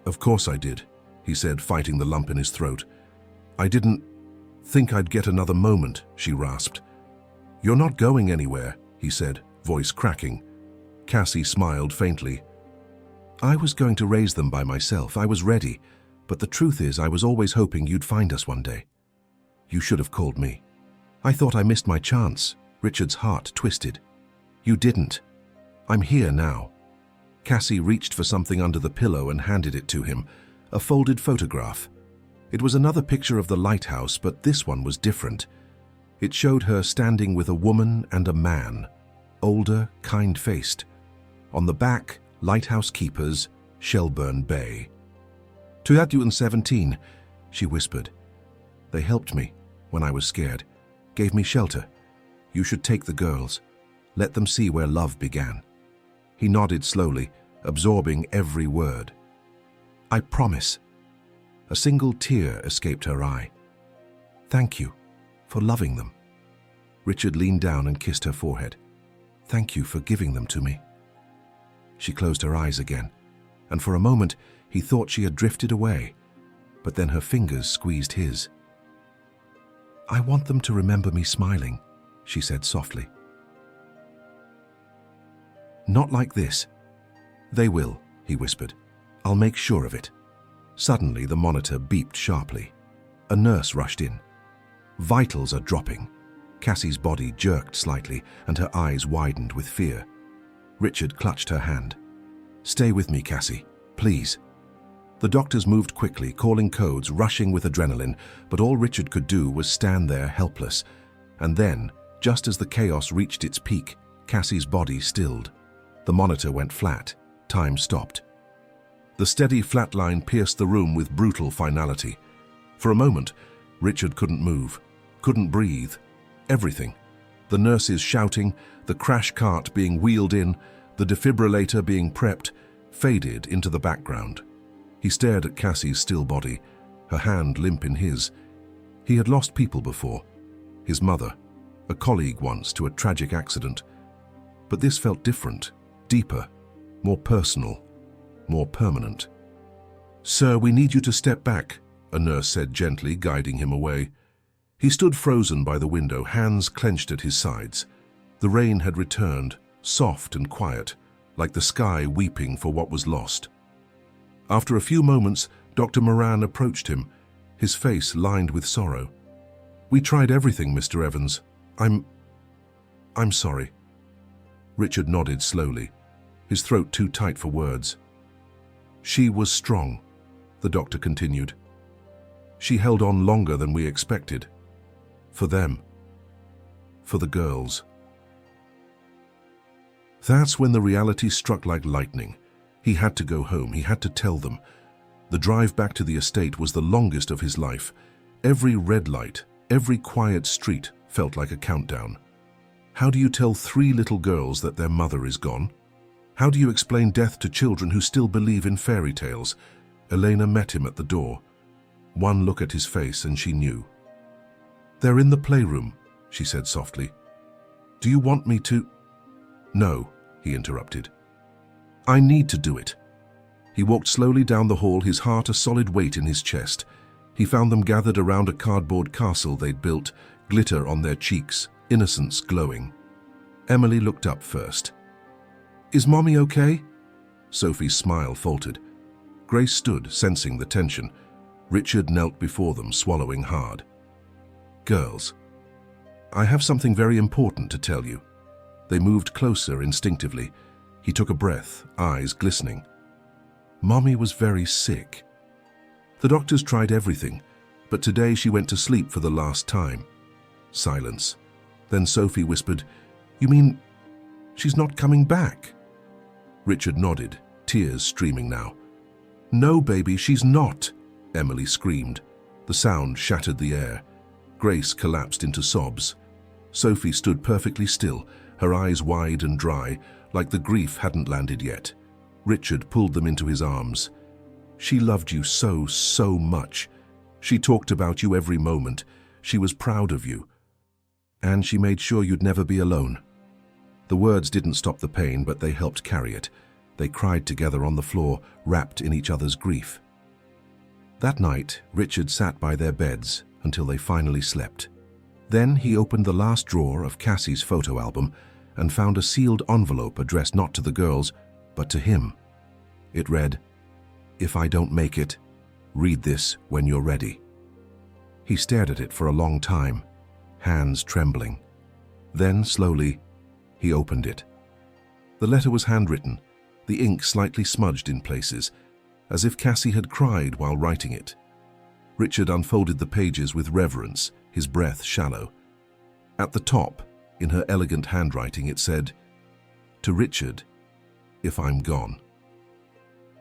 Of course I did, he said, fighting the lump in his throat. I didn't think I'd get another moment, she rasped. You're not going anywhere, he said, voice cracking. Cassie smiled faintly. I was going to raise them by myself. I was ready. But the truth is, I was always hoping you'd find us one day. You should have called me. I thought I missed my chance. Richard's heart twisted. You didn't. I'm here now. Cassie reached for something under the pillow and handed it to him, a folded photograph. It was another picture of the lighthouse, but this one was different. It showed her standing with a woman and a man, older, kind-faced. On the back, lighthouse keepers, Shelburne Bay. 2017, she whispered. They helped me when I was scared, gave me shelter. You should take the girls. Let them see where love began. He nodded slowly, absorbing every word. I promise. A single tear escaped her eye. Thank you for loving them. Richard leaned down and kissed her forehead. Thank you for giving them to me. She closed her eyes again, and for a moment he thought she had drifted away, but then her fingers squeezed his. I want them to remember me smiling, she said softly. Not like this. They will, he whispered. I'll make sure of it. Suddenly the monitor beeped sharply. A nurse rushed in. Vitals are dropping. Cassie's body jerked slightly and her eyes widened with fear. Richard clutched her hand. Stay with me, Cassie, please. The doctors moved quickly, calling codes, rushing with adrenaline, but all Richard could do was stand there helpless. And then, just as the chaos reached its peak, Cassie's body stilled. The monitor went flat. Time stopped. The steady flat line pierced the room with brutal finality. For a moment, Richard couldn't move, couldn't breathe. Everything. The nurses shouting, the crash cart being wheeled in, the defibrillator being prepped, faded into the background. He stared at Cassie's still body, her hand limp in his. He had lost people before. His mother, a colleague once to a tragic accident. But this felt different, deeper, more personal, more permanent. Sir, we need you to step back, a nurse said gently, guiding him away. He stood frozen by the window, hands clenched at his sides. The rain had returned, soft and quiet, like the sky weeping for what was lost. After a few moments, Dr. Moran approached him, his face lined with sorrow. We tried everything, Mr. Evans. I'm sorry. Richard nodded slowly, his throat too tight for words. She was strong, the doctor continued. She held on longer than we expected. For them. For the girls. That's when the reality struck like lightning. He had to go home. He had to tell them. The drive back to the estate was the longest of his life. Every red light, every quiet street felt like a countdown. How do you tell 3 little girls that their mother is gone? How do you explain death to children who still believe in fairy tales? Elena met him at the door. One look at his face and she knew. They're in the playroom, she said softly. Do you want me to? No, he interrupted. I need to do it. He walked slowly down the hall, his heart a solid weight in his chest. He found them gathered around a cardboard castle they'd built, glitter on their cheeks, innocence glowing. Emily looked up first. "Is Mommy okay?" Sophie's smile faltered. Grace stood, sensing the tension. Richard knelt before them, swallowing hard. "Girls, I have something very important to tell you." They moved closer instinctively. He took a breath, eyes glistening. "Mommy was very sick. The doctors tried everything, but today she went to sleep for the last time." Silence. Then Sophie whispered, "You mean she's not coming back?" Richard nodded, tears streaming now. "No, baby, she's not," Emily screamed. The sound shattered the air. Grace collapsed into sobs. Sophie stood perfectly still, her eyes wide and dry, like the grief hadn't landed yet. Richard pulled them into his arms. "She loved you so, so much. She talked about you every moment. She was proud of you. And she made sure you'd never be alone." The words didn't stop the pain, but they helped carry it. They cried together on the floor, wrapped in each other's grief. That night, Richard sat by their beds until they finally slept. Then he opened the last drawer of Cassie's photo album and found a sealed envelope addressed not to the girls, but to him. It read, "If I don't make it, read this when you're ready." He stared at it for a long time, hands trembling. Then, slowly, he opened it. The letter was handwritten, the ink slightly smudged in places, as if Cassie had cried while writing it. Richard unfolded the pages with reverence, his breath shallow. At the top, in her elegant handwriting, it said, "To Richard, if I'm gone."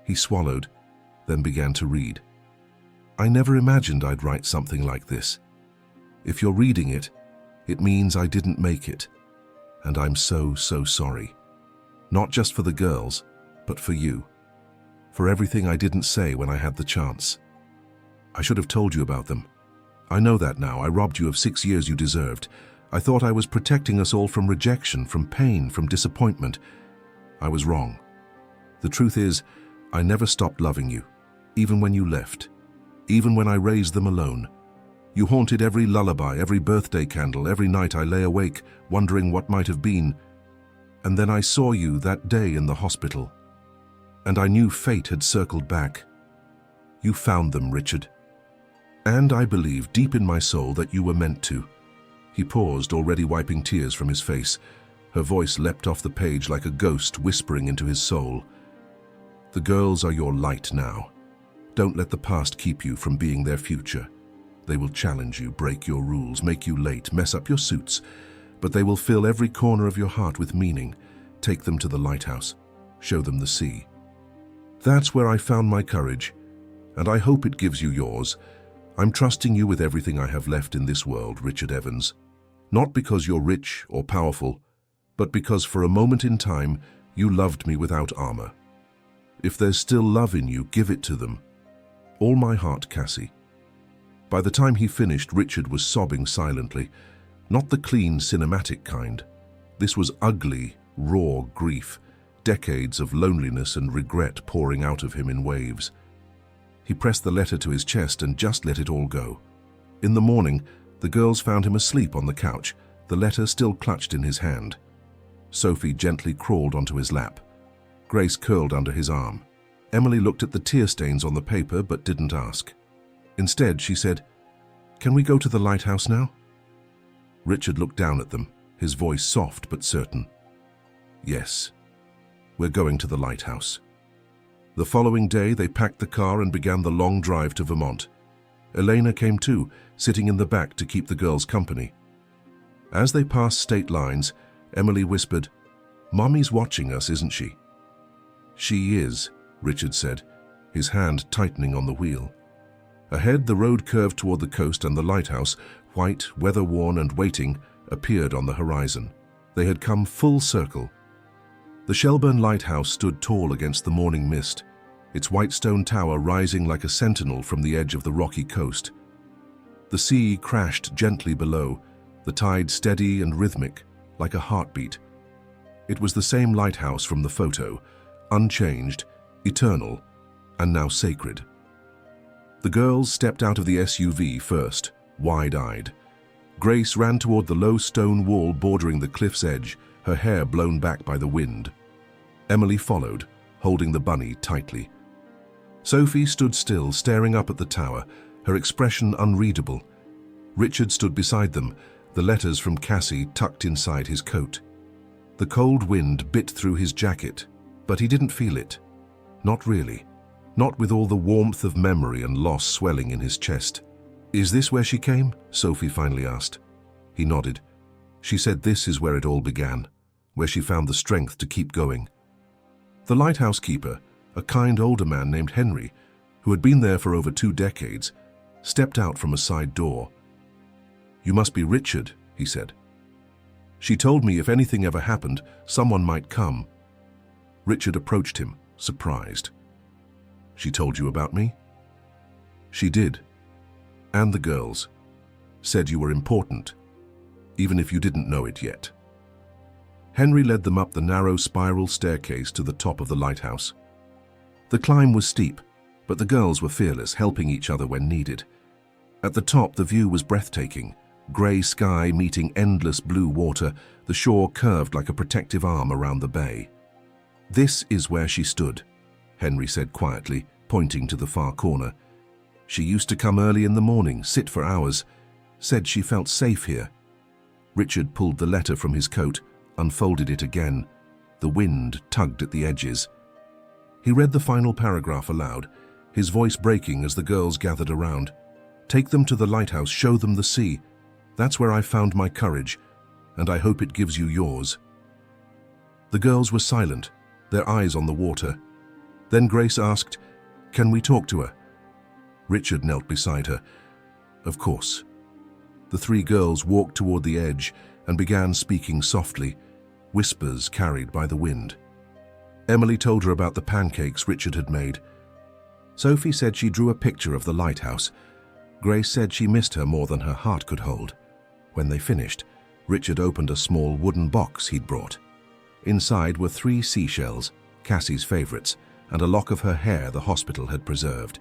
He swallowed, then began to read. "I never imagined I'd write something like this. If you're reading it, it means I didn't make it. And I'm so, so sorry. Not just for the girls, but for you. For everything I didn't say when I had the chance. I should have told you about them. I know that now. I robbed you of 6 years you deserved. I thought I was protecting us all from rejection, from pain, from disappointment. I was wrong. The truth is, I never stopped loving you, even when you left, even when I raised them alone. You haunted every lullaby, every birthday candle, every night I lay awake, wondering what might have been. And then I saw you that day in the hospital. And I knew fate had circled back. You found them, Richard. And I believe deep in my soul that you were meant to." He paused, already wiping tears from his face. Her voice leapt off the page like a ghost whispering into his soul. "The girls are your light now. Don't let the past keep you from being their future. They will challenge you, break your rules, make you late, mess up your suits, but they will fill every corner of your heart with meaning. Take them to the lighthouse. Show them the sea. That's where I found my courage, and I hope it gives you yours. I'm trusting you with everything I have left in this world, Richard Evans. Not because you're rich or powerful, but because for a moment in time, you loved me without armor. If there's still love in you, give it to them. All my heart, Cassie." By the time he finished, Richard was sobbing silently. Not the clean, cinematic kind. This was ugly, raw grief, decades of loneliness and regret pouring out of him in waves. He pressed the letter to his chest and just let it all go. In the morning, the girls found him asleep on the couch, the letter still clutched in his hand. Sophie gently crawled onto his lap. Grace curled under his arm. Emily looked at the tear stains on the paper but didn't ask. Instead, she said, "Can we go to the lighthouse now?" Richard looked down at them, his voice soft but certain. "Yes, we're going to the lighthouse." The following day, they packed the car and began the long drive to Vermont. Elena came too, sitting in the back to keep the girls company. As they passed state lines, Emily whispered, "Mommy's watching us, isn't she?" "She is," Richard said, his hand tightening on the wheel. Ahead, the road curved toward the coast, and the lighthouse, white, weather-worn and waiting, appeared on the horizon. They had come full circle. The Shelburne Lighthouse stood tall against the morning mist, its white stone tower rising like a sentinel from the edge of the rocky coast. The sea crashed gently below, the tide steady and rhythmic, like a heartbeat. It was the same lighthouse from the photo, unchanged, eternal, and now sacred. The girls stepped out of the SUV first, wide-eyed. Grace ran toward the low stone wall bordering the cliff's edge, her hair blown back by the wind. Emily followed, holding the bunny tightly. Sophie stood still, staring up at the tower, her expression unreadable. Richard stood beside them, the letters from Cassie tucked inside his coat. The cold wind bit through his jacket, but he didn't feel it. Not really. Not with all the warmth of memory and loss swelling in his chest. "Is this where she came?" Sophie finally asked. He nodded. She said this is where it all began, where she found the strength to keep going. The lighthouse keeper, a kind older man named Henry, who had been there for over 2 decades, stepped out from a side door. "You must be Richard," he said. "She told me if anything ever happened, someone might come." Richard approached him, surprised. "She told you about me?" "She did. And the girls. Said you were important, even if you didn't know it yet." Henry led them up the narrow spiral staircase to the top of the lighthouse. The climb was steep, but the girls were fearless, helping each other when needed. At the top, the view was breathtaking. Grey sky meeting endless blue water, the shore curved like a protective arm around the bay. "This is where she stood," Henry said quietly, pointing to the far corner. "She used to come early in the morning, sit for hours. Said she felt safe here." Richard pulled the letter from his coat, unfolded it again. The wind tugged at the edges. He read the final paragraph aloud, his voice breaking as the girls gathered around. "Take them to the lighthouse, show them the sea. That's where I found my courage, and I hope it gives you yours." The girls were silent, their eyes on the water. Then Grace asked, "Can we talk to her?" Richard knelt beside her. "Of course." The 3 girls walked toward the edge and began speaking softly, whispers carried by the wind. Emily told her about the pancakes Richard had made. Sophie said she drew a picture of the lighthouse. Grace said she missed her more than her heart could hold. When they finished, Richard opened a small wooden box he'd brought. Inside were 3 seashells, Cassie's favorites, and a lock of her hair the hospital had preserved.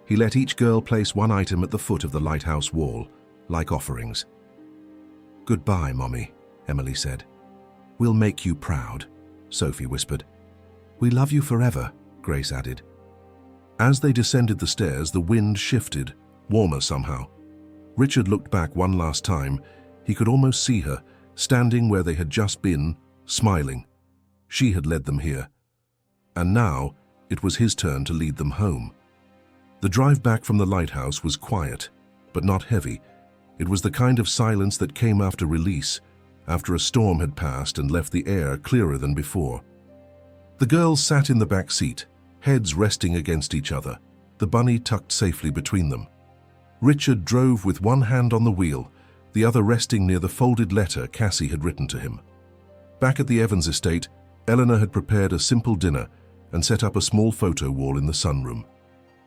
He let each girl place one item at the foot of the lighthouse wall, like offerings. "Goodbye, Mommy," Emily said. "We'll make you proud," Sophie whispered. "We love you forever," Grace added. As they descended the stairs, the wind shifted, warmer somehow. Richard looked back one last time. He could almost see her, standing where they had just been, smiling. She had led them here. And now, it was his turn to lead them home. The drive back from the lighthouse was quiet, but not heavy. It was the kind of silence that came after release, after a storm had passed and left the air clearer than before. The girls sat in the back seat, heads resting against each other, the bunny tucked safely between them. Richard drove with one hand on the wheel, the other resting near the folded letter Cassie had written to him. Back at the Evans estate, Eleanor had prepared a simple dinner and set up a small photo wall in the sunroom,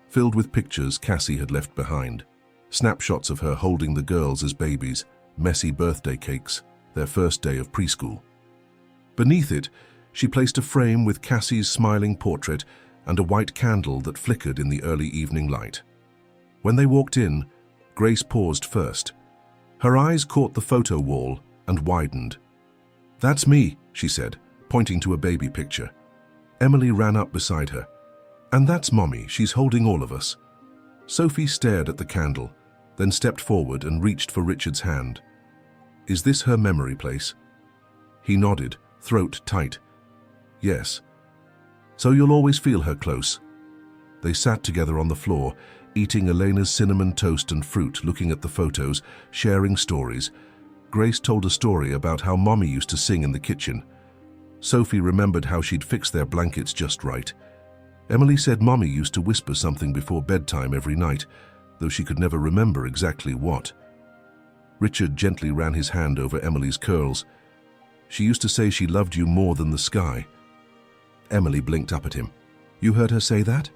filled with pictures Cassie had left behind. Snapshots of her holding the girls as babies, messy birthday cakes, their first day of preschool. Beneath it, she placed a frame with Cassie's smiling portrait and a white candle that flickered in the early evening light. When they walked in, Grace paused first. Her eyes caught the photo wall and widened. "That's me," she said, pointing to a baby picture. Emily ran up beside her. "And that's Mommy, she's holding all of us." Sophie stared at the candle, then stepped forward and reached for Richard's hand. "Is this her memory place?" He nodded, throat tight. "Yes. So you'll always feel her close." They sat together on the floor, eating Elena's cinnamon toast and fruit, looking at the photos, sharing stories. Grace told a story about how Mommy used to sing in the kitchen. Sophie remembered how she'd fixed their blankets just right. Emily said Mommy used to whisper something before bedtime every night, though she could never remember exactly what. Richard gently ran his hand over Emily's curls. "She used to say she loved you more than the sky." Emily blinked up at him. "You heard her say that?"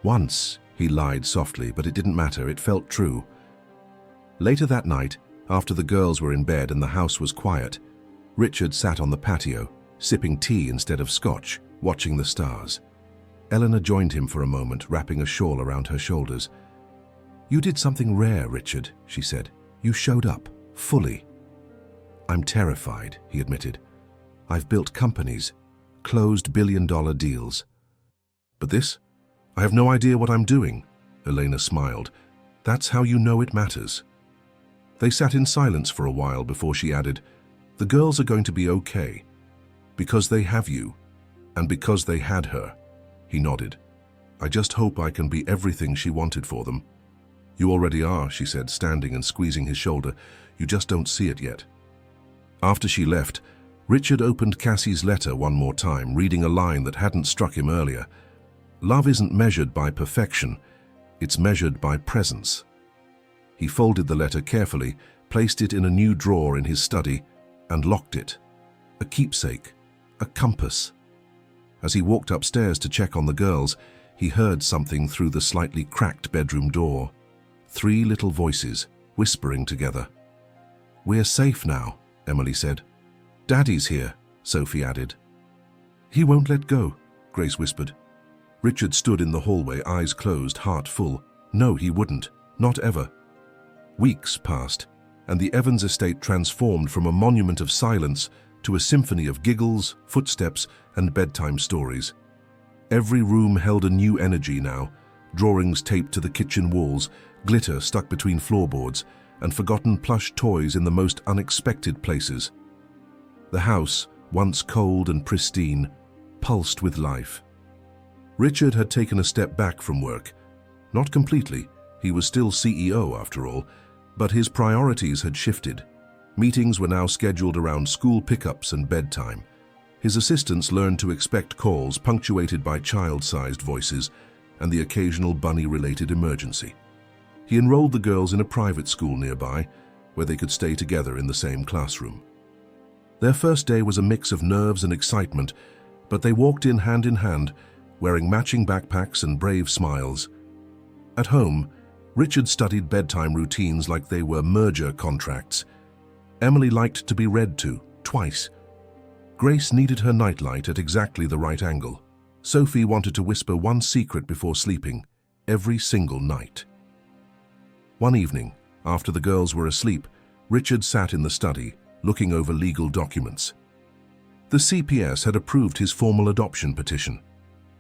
"Once," he lied softly, but it didn't matter, it felt true. Later that night, after the girls were in bed and the house was quiet, Richard sat on the patio, sipping tea instead of scotch, watching the stars. Eleanor joined him for a moment, wrapping a shawl around her shoulders. "You did something rare, Richard," she said. "You showed up, fully. "I'm terrified," he admitted. "I've built companies, closed billion-dollar deals. But this? I have no idea what I'm doing." Elena smiled. "That's how you know it matters." They sat in silence for a while before she added, "The girls are going to be okay. Because they have you, and because they had her." He nodded. "I just hope I can be everything she wanted for them." "You already are," she said, standing and squeezing his shoulder. "You just don't see it yet." After she left, Richard opened Cassie's letter one more time, reading a line that hadn't struck him earlier. "Love isn't measured by perfection, it's measured by presence." He folded the letter carefully, placed it in a new drawer in his study, and locked it. A keepsake, a compass. As he walked upstairs to check on the girls, he heard something through the slightly cracked bedroom door. 3 little voices, whispering together. "We're safe now," Emily said. "Daddy's here," Sophie added. "He won't let go," Grace whispered. Richard stood in the hallway, eyes closed, heart full. No, he wouldn't. Not ever. Weeks passed, and the Evans estate transformed from a monument of silence to a symphony of giggles, footsteps, and bedtime stories. Every room held a new energy now, drawings taped to the kitchen walls, glitter stuck between floorboards, and forgotten plush toys in the most unexpected places. The house, once cold and pristine, pulsed with life. Richard had taken a step back from work. Not completely, he was still CEO after all, but his priorities had shifted. Meetings were now scheduled around school pickups and bedtime. His assistants learned to expect calls punctuated by child-sized voices and the occasional bunny-related emergency. He enrolled the girls in a private school nearby, where they could stay together in the same classroom. Their first day was a mix of nerves and excitement, but they walked in hand, wearing matching backpacks and brave smiles. At home, Richard studied bedtime routines like they were merger contracts. Emily liked to be read to, twice. Grace needed her nightlight at exactly the right angle. Sophie wanted to whisper one secret before sleeping, every single night. One evening, after the girls were asleep, Richard sat in the study, looking over legal documents. The CPS had approved his formal adoption petition.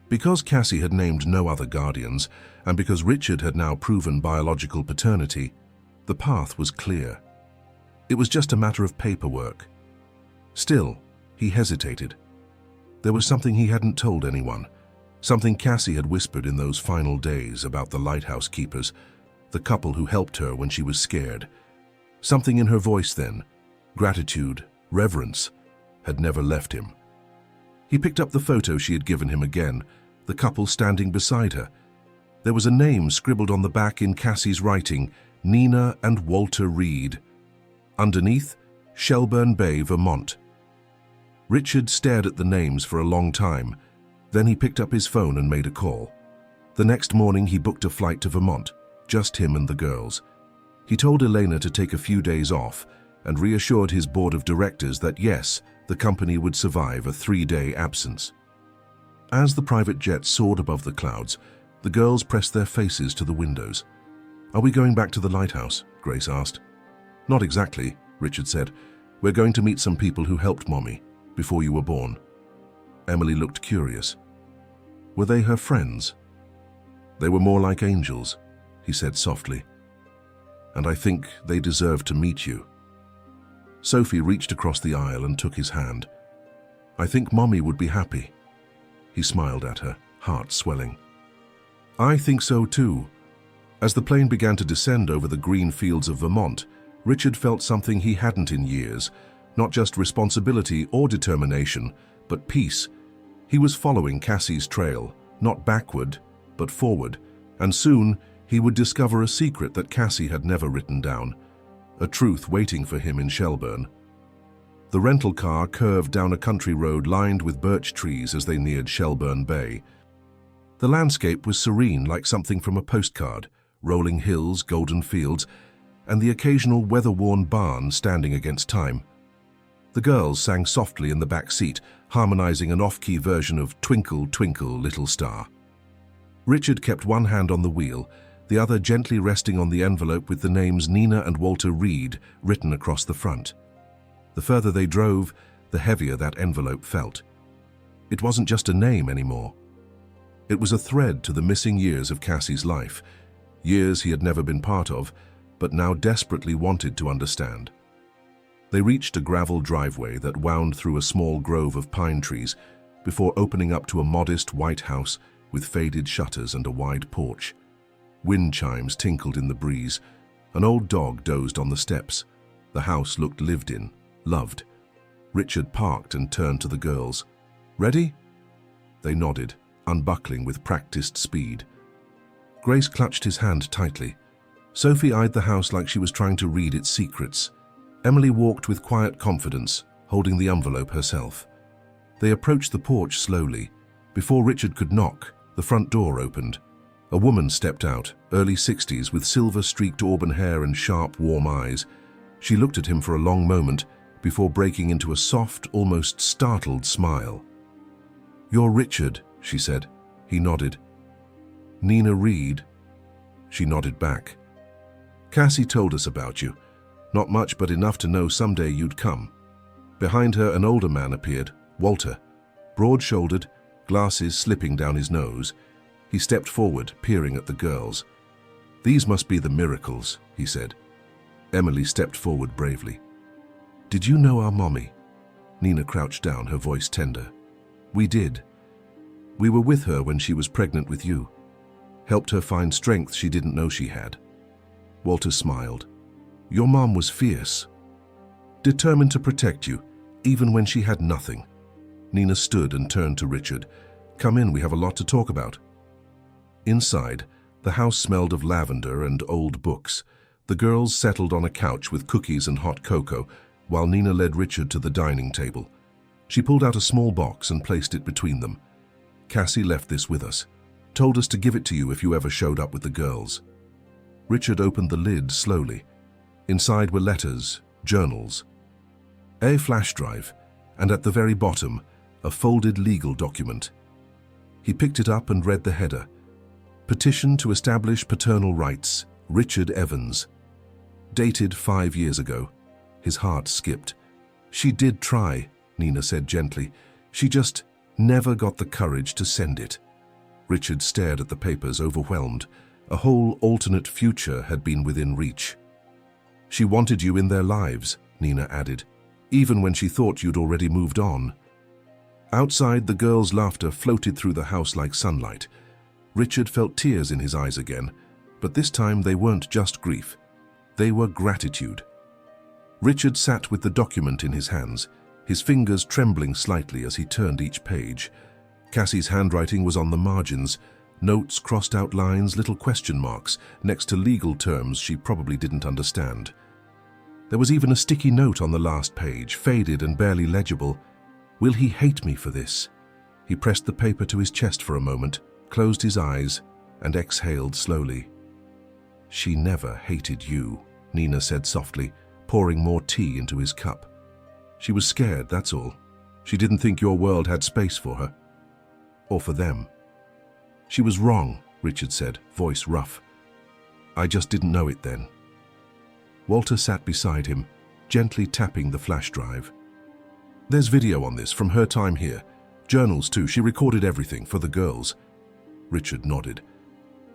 Because Cassie had named no other guardians, and because Richard had now proven biological paternity, the path was clear. It was just a matter of paperwork. Still, he hesitated. There was something he hadn't told anyone, something Cassie had whispered in those final days about the lighthouse keepers, the couple who helped her when she was scared. Something in her voice then, gratitude, reverence, had never left him. He picked up the photo she had given him again, the couple standing beside her. There was a name scribbled on the back in Cassie's writing, Nina and Walter Reed. Underneath, Shelburne Bay, Vermont. Richard stared at the names for a long time. Then he picked up his phone and made a call. The next morning he booked a flight to Vermont, just him and the girls. He told Elena to take a few days off and reassured his board of directors that yes, the company would survive a 3-day absence. As the private jet soared above the clouds, the girls pressed their faces to the windows. "Are we going back to the lighthouse?" Grace asked. "Not exactly," Richard said. "We're going to meet some people who helped Mommy before you were born." Emily looked curious. "Were they her friends?" "They were more like angels," he said softly. "And I think they deserve to meet you." Sophie reached across the aisle and took his hand. "I think Mommy would be happy." He smiled at her, heart swelling. "I think so too." As the plane began to descend over the green fields of Vermont, Richard felt something he hadn't in years, not just responsibility or determination, but peace. He was following Cassie's trail, not backward, but forward, and soon he would discover a secret that Cassie had never written down, a truth waiting for him in Shelburne. The rental car curved down a country road lined with birch trees as they neared Shelburne Bay. The landscape was serene, like something from a postcard, rolling hills, golden fields, and the occasional weather-worn barn standing against time. The girls sang softly in the back seat, harmonizing an off-key version of Twinkle, Twinkle, Little Star. Richard kept one hand on the wheel, the other gently resting on the envelope with the names Nina and Walter Reed written across the front. The further they drove, the heavier that envelope felt. It wasn't just a name anymore. It was a thread to the missing years of Cassie's life, years he had never been part of, but now desperately wanted to understand. They reached a gravel driveway that wound through a small grove of pine trees before opening up to a modest white house with faded shutters and a wide porch. Wind chimes tinkled in the breeze. An old dog dozed on the steps. The house looked lived in, loved. Richard parked and turned to the girls. "Ready?" They nodded, unbuckling with practiced speed. Grace clutched his hand tightly. Sophie eyed the house like she was trying to read its secrets. Emily walked with quiet confidence, holding the envelope herself. They approached the porch slowly. Before Richard could knock, the front door opened. A woman stepped out, early 60s, with silver-streaked auburn hair and sharp, warm eyes. She looked at him for a long moment before breaking into a soft, almost startled smile. "You're Richard," she said. He nodded. "Nina Reed?" She nodded back. "Cassie told us about you. Not much, but enough to know someday you'd come." Behind her, an older man appeared, Walter. Broad-shouldered, glasses slipping down his nose. He stepped forward, peering at the girls. "These must be the miracles," he said. Emily stepped forward bravely. "Did you know our mommy?" Nina crouched down, her voice tender. "We did. We were with her when she was pregnant with you. Helped her find strength she didn't know she had." Walter smiled. "Your mom was fierce. Determined to protect you, even when she had nothing." Nina stood and turned to Richard. "Come in, we have a lot to talk about." Inside, the house smelled of lavender and old books. The girls settled on a couch with cookies and hot cocoa, while Nina led Richard to the dining table. She pulled out a small box and placed it between them. "Cassie left this with us. Told us to give it to you if you ever showed up with the girls." Richard opened the lid slowly. Inside were letters, journals, a flash drive, and at the very bottom, a folded legal document. He picked it up and read the header. "Petition to establish paternal rights, Richard Evans." Dated 5 years ago. His heart skipped. "She did try," Nina said gently. "She just never got the courage to send it." Richard stared at the papers, overwhelmed. A whole alternate future had been within reach. "She wanted you in their lives," Nina added, "even when she thought you'd already moved on." Outside, the girls' laughter floated through the house like sunlight. Richard felt tears in his eyes again, but this time they weren't just grief. They were gratitude. Richard sat with the document in his hands, his fingers trembling slightly as he turned each page. Cassie's handwriting was on the margins, notes, crossed out lines, little question marks, next to legal terms she probably didn't understand. There was even a sticky note on the last page, faded and barely legible. "Will he hate me for this?" He pressed the paper to his chest for a moment, closed his eyes, and exhaled slowly. "She never hated you," Nina said softly, pouring more tea into his cup. "She was scared, that's all. She didn't think your world had space for her. Or for them." "She was wrong," Richard said, voice rough. "I just didn't know it then." Walter sat beside him, gently tapping the flash drive. "There's video on this from her time here. Journals too. She recorded everything for the girls." Richard nodded.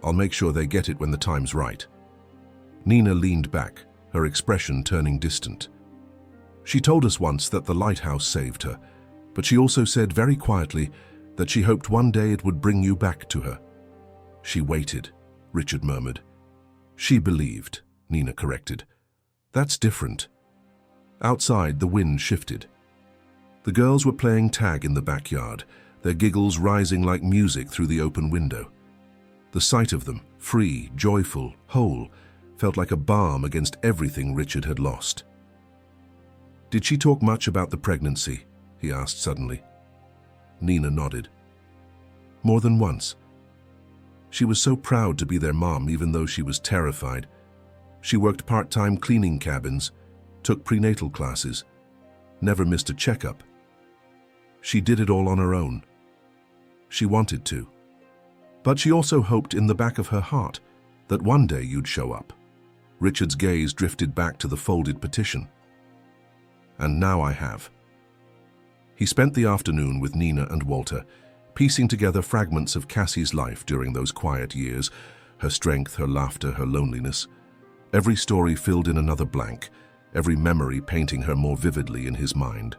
"I'll make sure they get it when the time's right." Nina leaned back, her expression turning distant. "She told us once that the lighthouse saved her, but she also said very quietly that she hoped one day it would bring you back to her." "She waited," Richard murmured. "She believed," Nina corrected. "That's different." Outside, the wind shifted. The girls were playing tag in the backyard, their giggles rising like music through the open window. The sight of them, free, joyful, whole, felt like a balm against everything Richard had lost. "Did she talk much about the pregnancy?" he asked suddenly. Nina nodded. "More than once. She was so proud to be their mom, even though she was terrified. She worked part-time cleaning cabins, took prenatal classes, never missed a checkup. She did it all on her own. She wanted to. But she also hoped in the back of her heart that one day you'd show up. Richard's gaze drifted back to the folded petition. And now I have. He spent the afternoon with Nina and Walter, piecing together fragments of Cassie's life during those quiet years, her strength, her laughter, her loneliness. Every story filled in another blank, every memory painting her more vividly in his mind.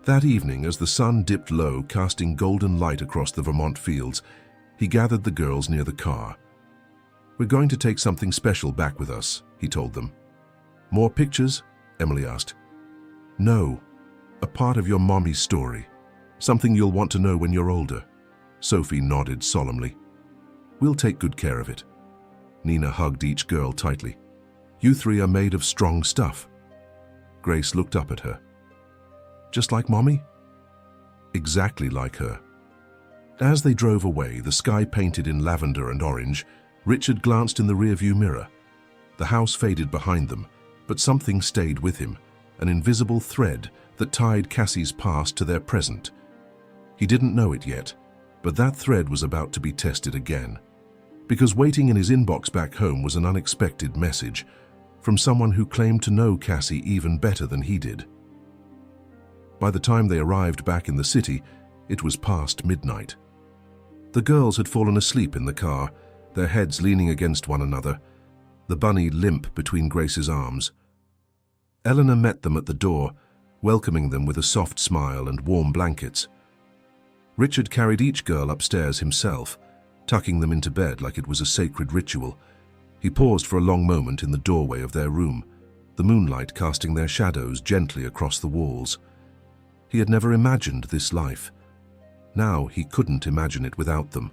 That evening, as the sun dipped low, casting golden light across the Vermont fields, he gathered the girls near the car. "We're going to take something special back with us," he told them. "More pictures?" Emily asked. "No, a part of your mommy's story. Something you'll want to know when you're older." Sophie nodded solemnly. "We'll take good care of it." Nina hugged each girl tightly. "You three are made of strong stuff." Grace looked up at her. "Just like Mommy?" "Exactly like her." As they drove away, the sky painted in lavender and orange, Richard glanced in the rearview mirror. The house faded behind them, but something stayed with him, an invisible thread that tied Cassie's past to their present. He didn't know it yet, but that thread was about to be tested again. Because waiting in his inbox back home was an unexpected message from someone who claimed to know Cassie even better than he did. By the time they arrived back in the city, it was past midnight. The girls had fallen asleep in the car, their heads leaning against one another, the bunny limp between Grace's arms. Eleanor met them at the door, welcoming them with a soft smile and warm blankets. Richard carried each girl upstairs himself, tucking them into bed like it was a sacred ritual. He paused for a long moment in the doorway of their room, the moonlight casting their shadows gently across the walls. He had never imagined this life. Now he couldn't imagine it without them.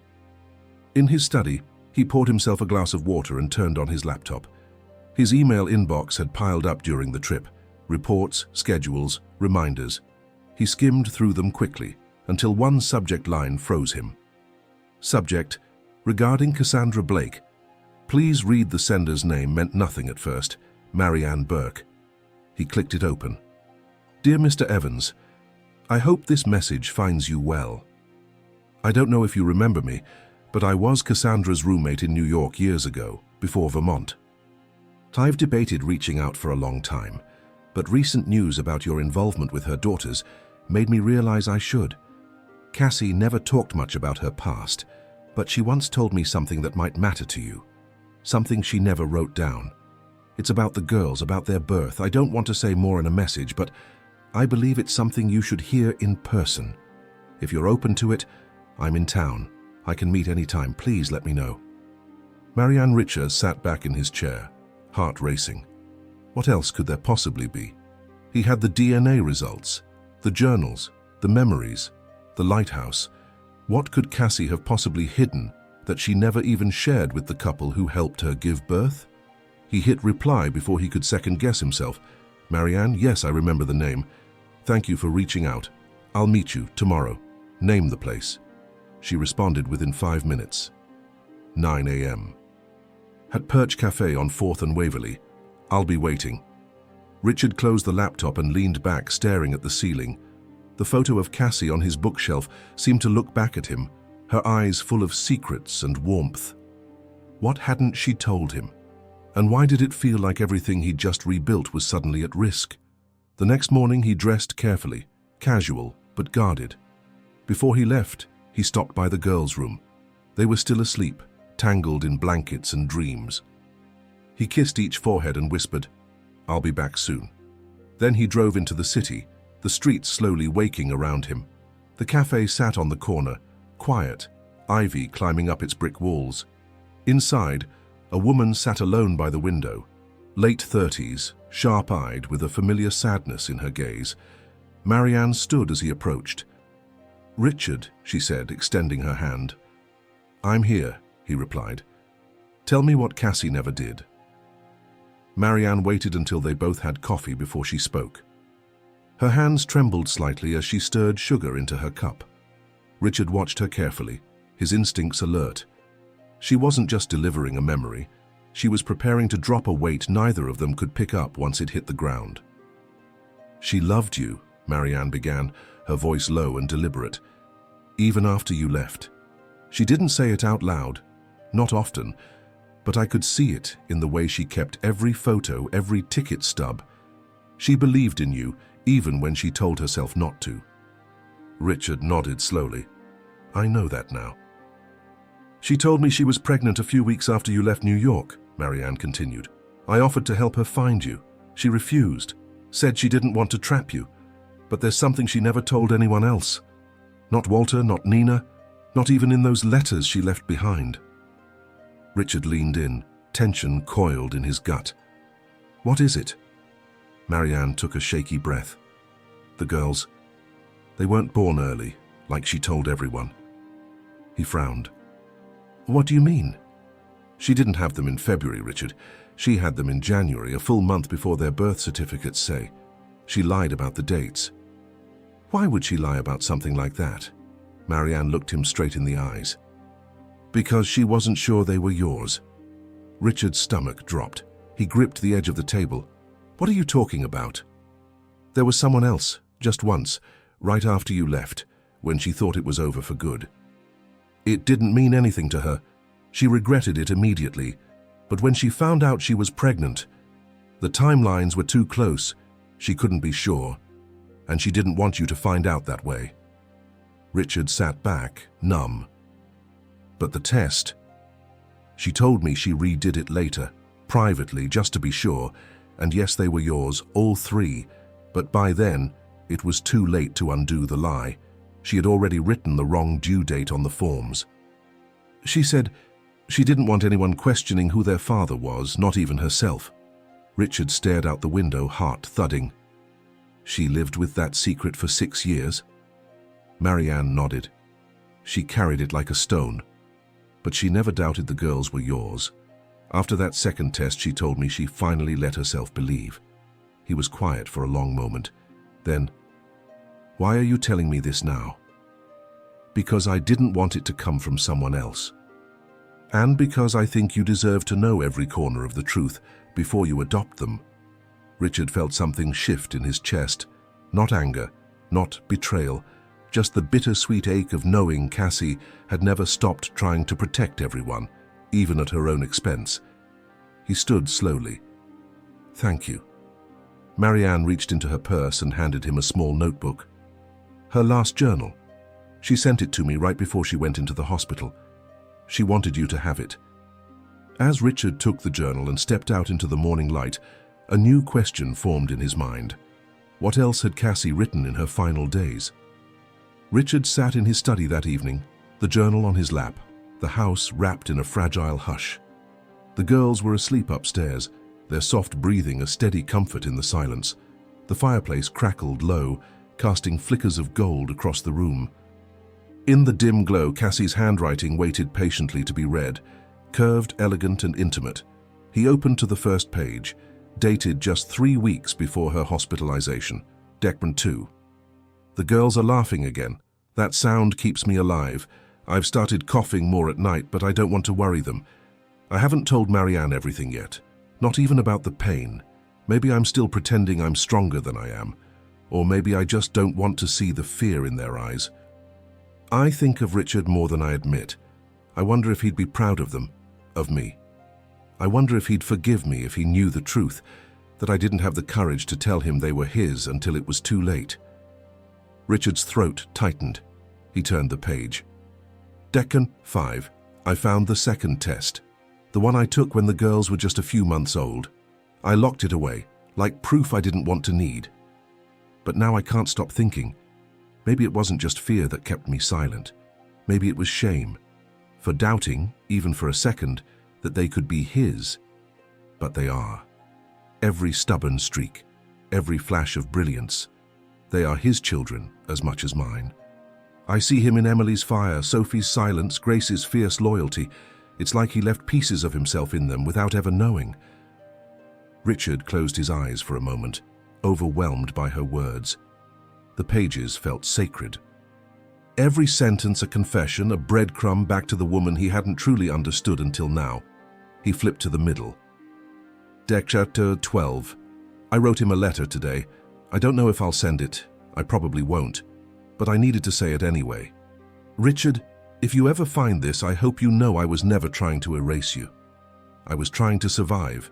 In his study, he poured himself a glass of water and turned on his laptop. His email inbox had piled up during the trip. Reports, schedules, reminders. He skimmed through them quickly until one subject line froze him. Subject: regarding Cassandra Blake. Please read. The sender's name meant nothing at first. Marianne Burke. He clicked it open. Dear Mr. Evans, I hope this message finds you well. I don't know if you remember me, but I was Cassandra's roommate in New York years ago, before Vermont. I've debated reaching out for a long time, but recent news about your involvement with her daughters made me realize I should. Cassie never talked much about her past, but she once told me something that might matter to you. Something she never wrote down. It's about the girls, about their birth. I don't want to say more in a message, but I believe it's something you should hear in person. If you're open to it, I'm in town. I can meet anytime. Please let me know. Marianne Richards sat back in his chair, heart racing. What else could there possibly be? He had the DNA results, the journals, the memories, the lighthouse. What could Cassie have possibly hidden that she never even shared with the couple who helped her give birth? He hit reply before he could second-guess himself. Marianne, yes, I remember the name. Thank you for reaching out. I'll meet you tomorrow. Name the place. She responded within 5 minutes. 9 a.m. At Perch Cafe on 4th and Waverly. I'll be waiting. Richard closed the laptop and leaned back, staring at the ceiling. The photo of Cassie on his bookshelf seemed to look back at him, her eyes full of secrets and warmth. What hadn't she told him? And why did it feel like everything he'd just rebuilt was suddenly at risk? The next morning he dressed carefully, casual but guarded. Before he left, he stopped by the girls' room. They were still asleep, tangled in blankets and dreams. He kissed each forehead and whispered, "I'll be back soon." Then he drove into the city, the streets slowly waking around him. The cafe sat on the corner, quiet, ivy climbing up its brick walls. Inside, a woman sat alone by the window, late 30s, sharp-eyed with a familiar sadness in her gaze. Marianne stood as he approached. "Richard," she said, extending her hand. "I'm here," he replied. "Tell me what Cassie never did." Marianne waited until they both had coffee before she spoke. Her hands trembled slightly as she stirred sugar into her cup. Richard watched her carefully, his instincts alert. She wasn't just delivering a memory. She was preparing to drop a weight neither of them could pick up once it hit the ground. "She loved you," Marianne began, her voice low and deliberate. "Even after you left. She didn't say it out loud, not often, but I could see it in the way she kept every photo, every ticket stub. She believed in you, even when she told herself not to. Richard nodded slowly. I know that now. She told me she was pregnant a few weeks after you left New York, Marianne continued. I offered to help her find you. She refused, said she didn't want to trap you. But there's something she never told anyone else. Not Walter, not Nina, not even in those letters she left behind. Richard leaned in, tension coiled in his gut. What is it? Marianne took a shaky breath. The girls, they weren't born early, like she told everyone. He frowned. What do you mean? She didn't have them in February, Richard. She had them in January, a full month before their birth certificates say. She lied about the dates. Why would she lie about something like that? Marianne looked him straight in the eyes. Because she wasn't sure they were yours. Richard's stomach dropped. He gripped the edge of the table. What are you talking about? There was someone else, just once, right after you left, when she thought it was over for good. It didn't mean anything to her. She regretted it immediately. But when she found out she was pregnant, the timelines were too close. She couldn't be sure. And she didn't want you to find out that way. Richard sat back, numb. But the test? She told me she redid it later, privately, just to be sure. And yes, they were yours, all three. But by then, it was too late to undo the lie. She had already written the wrong due date on the forms. She said she didn't want anyone questioning who their father was, not even herself. Richard stared out the window, heart thudding. She lived with that secret for 6 years? Marianne nodded. She carried it like a stone. But she never doubted the girls were yours. After that second test, she told me she finally let herself believe. He was quiet for a long moment. Then, why are you telling me this now? Because I didn't want it to come from someone else. And because I think you deserve to know every corner of the truth before you adopt them. Richard felt something shift in his chest. Not anger, not betrayal, just the bittersweet ache of knowing Cassie had never stopped trying to protect everyone, even at her own expense. He stood slowly. Thank you. Marianne reached into her purse and handed him a small notebook. Her last journal. She sent it to me right before she went into the hospital. She wanted you to have it. As Richard took the journal and stepped out into the morning light, a new question formed in his mind. What else had Cassie written in her final days? Richard sat in his study that evening, the journal on his lap, the house wrapped in a fragile hush. The girls were asleep upstairs, their soft breathing a steady comfort in the silence. The fireplace crackled low, casting flickers of gold across the room. In the dim glow, Cassie's handwriting waited patiently to be read, curved, elegant, and intimate. He opened to the first page, dated just 3 weeks before her hospitalization, Deckman 2. The girls are laughing again. That sound keeps me alive. I've started coughing more at night, but I don't want to worry them. I haven't told Marianne everything yet, not even about the pain. Maybe I'm still pretending I'm stronger than I am, or maybe I just don't want to see the fear in their eyes. I think of Richard more than I admit. I wonder if he'd be proud of them, of me. I wonder if he'd forgive me if he knew the truth, that I didn't have the courage to tell him they were his until it was too late. Richard's throat tightened. He turned the page. Deccan 5. I found the second test. The one I took when the girls were just a few months old. I locked it away, like proof I didn't want to need. But now I can't stop thinking. Maybe it wasn't just fear that kept me silent. Maybe it was shame. For doubting, even for a second, that they could be his. But they are. Every stubborn streak, every flash of brilliance. They are his children as much as mine. I see him in Emily's fire, Sophie's silence, Grace's fierce loyalty. It's like he left pieces of himself in them without ever knowing. Richard closed his eyes for a moment, overwhelmed by her words. The pages felt sacred. Every sentence a confession, a breadcrumb back to the woman he hadn't truly understood until now. He flipped to the middle. Chapter 12. I wrote him a letter today. I don't know if I'll send it. I probably won't. But I needed to say it anyway. Richard, if you ever find this, I hope you know I was never trying to erase you. I was trying to survive.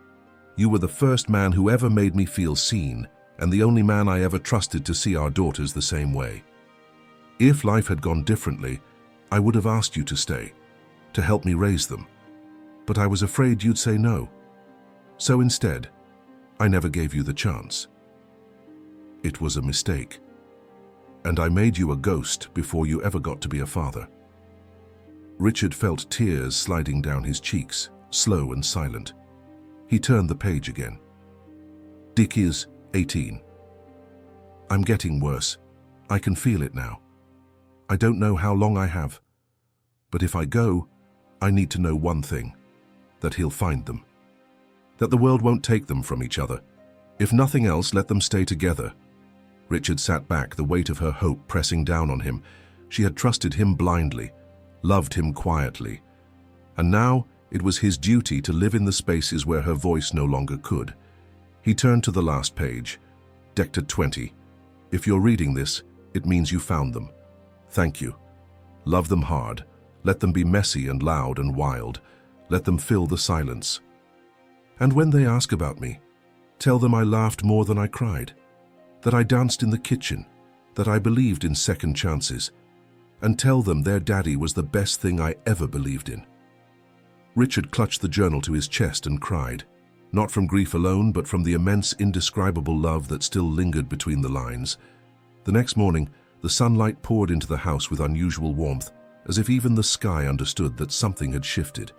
You were the first man who ever made me feel seen, and the only man I ever trusted to see our daughters the same way. If life had gone differently, I would have asked you to stay, to help me raise them. But I was afraid you'd say no. So instead, I never gave you the chance. It was a mistake. And I made you a ghost before you ever got to be a father." Richard felt tears sliding down his cheeks, slow and silent. He turned the page again. "Dick is 18. I'm getting worse. I can feel it now. I don't know how long I have. But if I go, I need to know one thing, that he'll find them. That the world won't take them from each other. If nothing else, let them stay together." Richard sat back, the weight of her hope pressing down on him. She had trusted him blindly, loved him quietly. And now it was his duty to live in the spaces where her voice no longer could. He turned to the last page. "Decked at 20. If you're reading this, it means you found them. Thank you. Love them hard. Let them be messy and loud and wild. Let them fill the silence. And when they ask about me, tell them I laughed more than I cried, that I danced in the kitchen, that I believed in second chances, and tell them their daddy was the best thing I ever believed in." Richard clutched the journal to his chest and cried, not from grief alone, but from the immense, indescribable love that still lingered between the lines. The next morning, the sunlight poured into the house with unusual warmth, as if even the sky understood that something had shifted.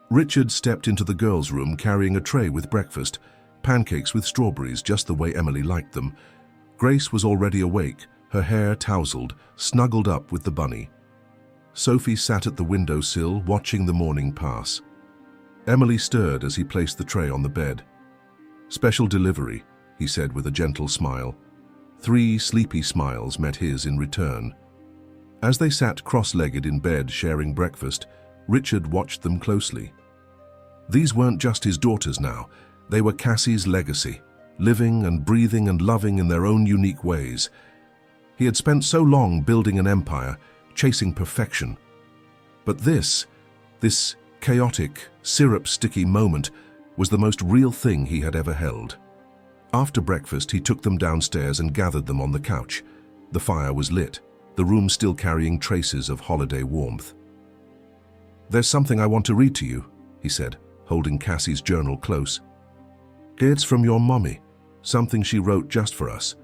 Richard stepped into the girls' room carrying a tray with breakfast, pancakes with strawberries just the way Emily liked them. Grace was already awake, her hair tousled, snuggled up with the bunny. Sophie sat at the windowsill watching the morning pass. Emily stirred as he placed the tray on the bed. "Special delivery," he said with a gentle smile. 3 sleepy smiles met his in return. As they sat cross-legged in bed sharing breakfast, Richard watched them closely. These weren't just his daughters now. They were Cassie's legacy, living and breathing and loving in their own unique ways. He had spent so long building an empire, chasing perfection. But this chaotic, syrup-sticky moment was the most real thing he had ever held. After breakfast, he took them downstairs and gathered them on the couch. The fire was lit, the room still carrying traces of holiday warmth. "There's something I want to read to you," he said, holding Cassie's journal close. "It's from your mommy, something she wrote just for us."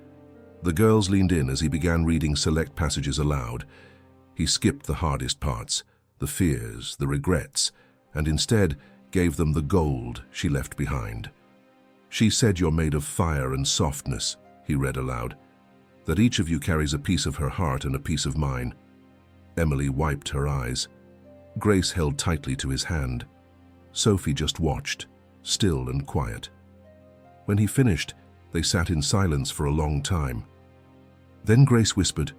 The girls leaned in as he began reading select passages aloud. He skipped the hardest parts, the fears, the regrets, and instead gave them the gold she left behind. "She said you're made of fire and softness," he read aloud, "that each of you carries a piece of her heart and a piece of mine." Emily wiped her eyes. Grace held tightly to his hand. Sophie just watched, still and quiet. When he finished, they sat in silence for a long time. Then Grace whispered,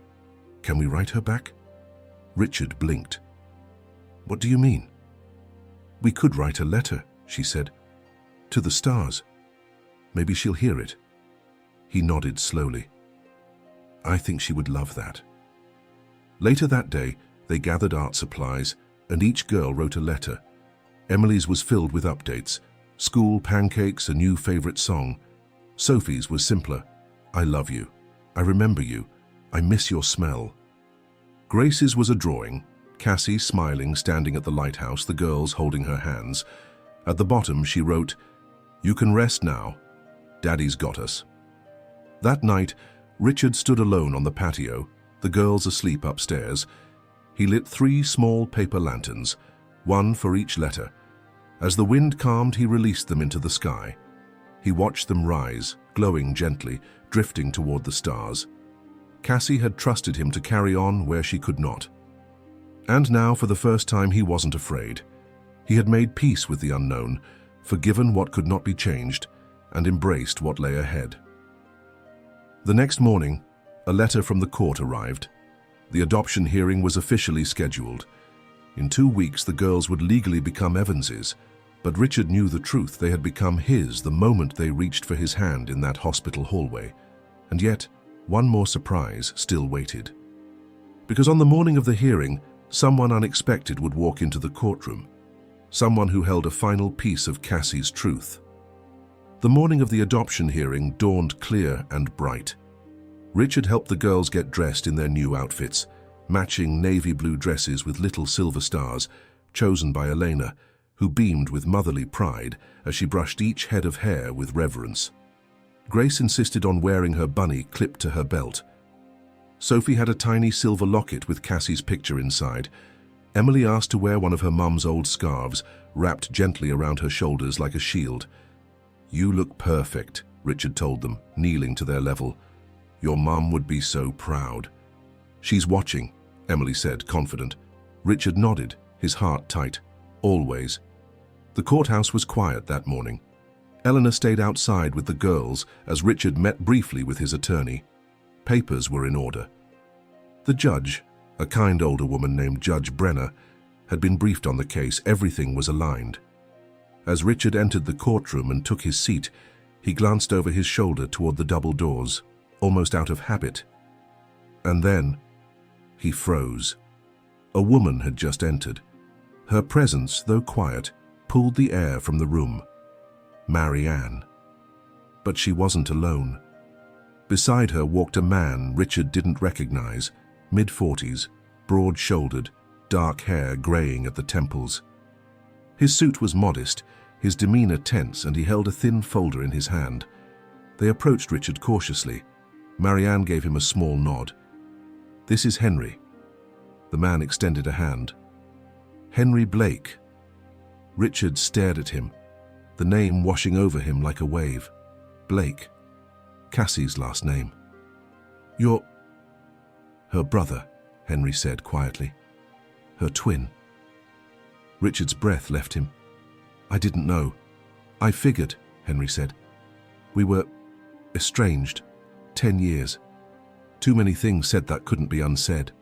"Can we write her back?" Richard blinked. "What do you mean?" "We could write a letter," she said, "to the stars. Maybe she'll hear it." He nodded slowly. "I think she would love that." Later that day, they gathered art supplies, and each girl wrote a letter. Emily's was filled with updates, school pancakes, a new favorite song. Sophie's was simpler. "I love you. I remember you. I miss your smell." Grace's was a drawing, Cassie smiling, standing at the lighthouse, the girls holding her hands. At the bottom, she wrote, "You can rest now. Daddy's got us." That night, Richard stood alone on the patio, the girls asleep upstairs. He lit 3 small paper lanterns, one for each letter. As the wind calmed, he released them into the sky. He watched them rise, glowing gently, drifting toward the stars. Cassie had trusted him to carry on where she could not. And now, for the first time, he wasn't afraid. He had made peace with the unknown, forgiven what could not be changed, and embraced what lay ahead. The next morning, a letter from the court arrived. The adoption hearing was officially scheduled. In 2 weeks, the girls would legally become Evanses, but Richard knew the truth. They had become his the moment they reached for his hand in that hospital hallway. And yet, one more surprise still waited. Because on the morning of the hearing, someone unexpected would walk into the courtroom. someone who held a final piece of Cassie's truth. The morning of the adoption hearing dawned clear and bright. Richard helped the girls get dressed in their new outfits, matching navy blue dresses with little silver stars, chosen by Elena, who beamed with motherly pride as she brushed each head of hair with reverence. Grace insisted on wearing her bunny clipped to her belt. Sophie had a tiny silver locket with Cassie's picture inside. Emily asked to wear one of her mum's old scarves, wrapped gently around her shoulders like a shield. "You look perfect," Richard told them, kneeling to their level. "Your mum would be so proud." "She's watching," Emily said, confident. Richard nodded, his heart tight. Always. The courthouse was quiet that morning. Eleanor stayed outside with the girls as Richard met briefly with his attorney. Papers were in order. The judge, a kind older woman named Judge Brenner, had been briefed on the case. Everything was aligned. As Richard entered the courtroom and took his seat, he glanced over his shoulder toward the double doors, almost out of habit. And then he froze. A woman had just entered. Her presence, though quiet, pulled the air from the room. Marianne. But she wasn't alone. Beside her walked a man Richard didn't recognize, mid-40s, broad-shouldered, dark hair graying at the temples. His suit was modest, his demeanor tense, and he held a thin folder in his hand. They approached Richard cautiously. Marianne gave him a small nod. "This is Henry." The man extended a hand. "Henry Blake." Richard stared at him, the name washing over him like a wave. Blake. Cassie's last name. "You're..." "Her brother," Henry said quietly. "Her twin." Richard's breath left him. "I didn't know. I figured," Henry said. "We were estranged. 10 years. Too many things said that couldn't be unsaid.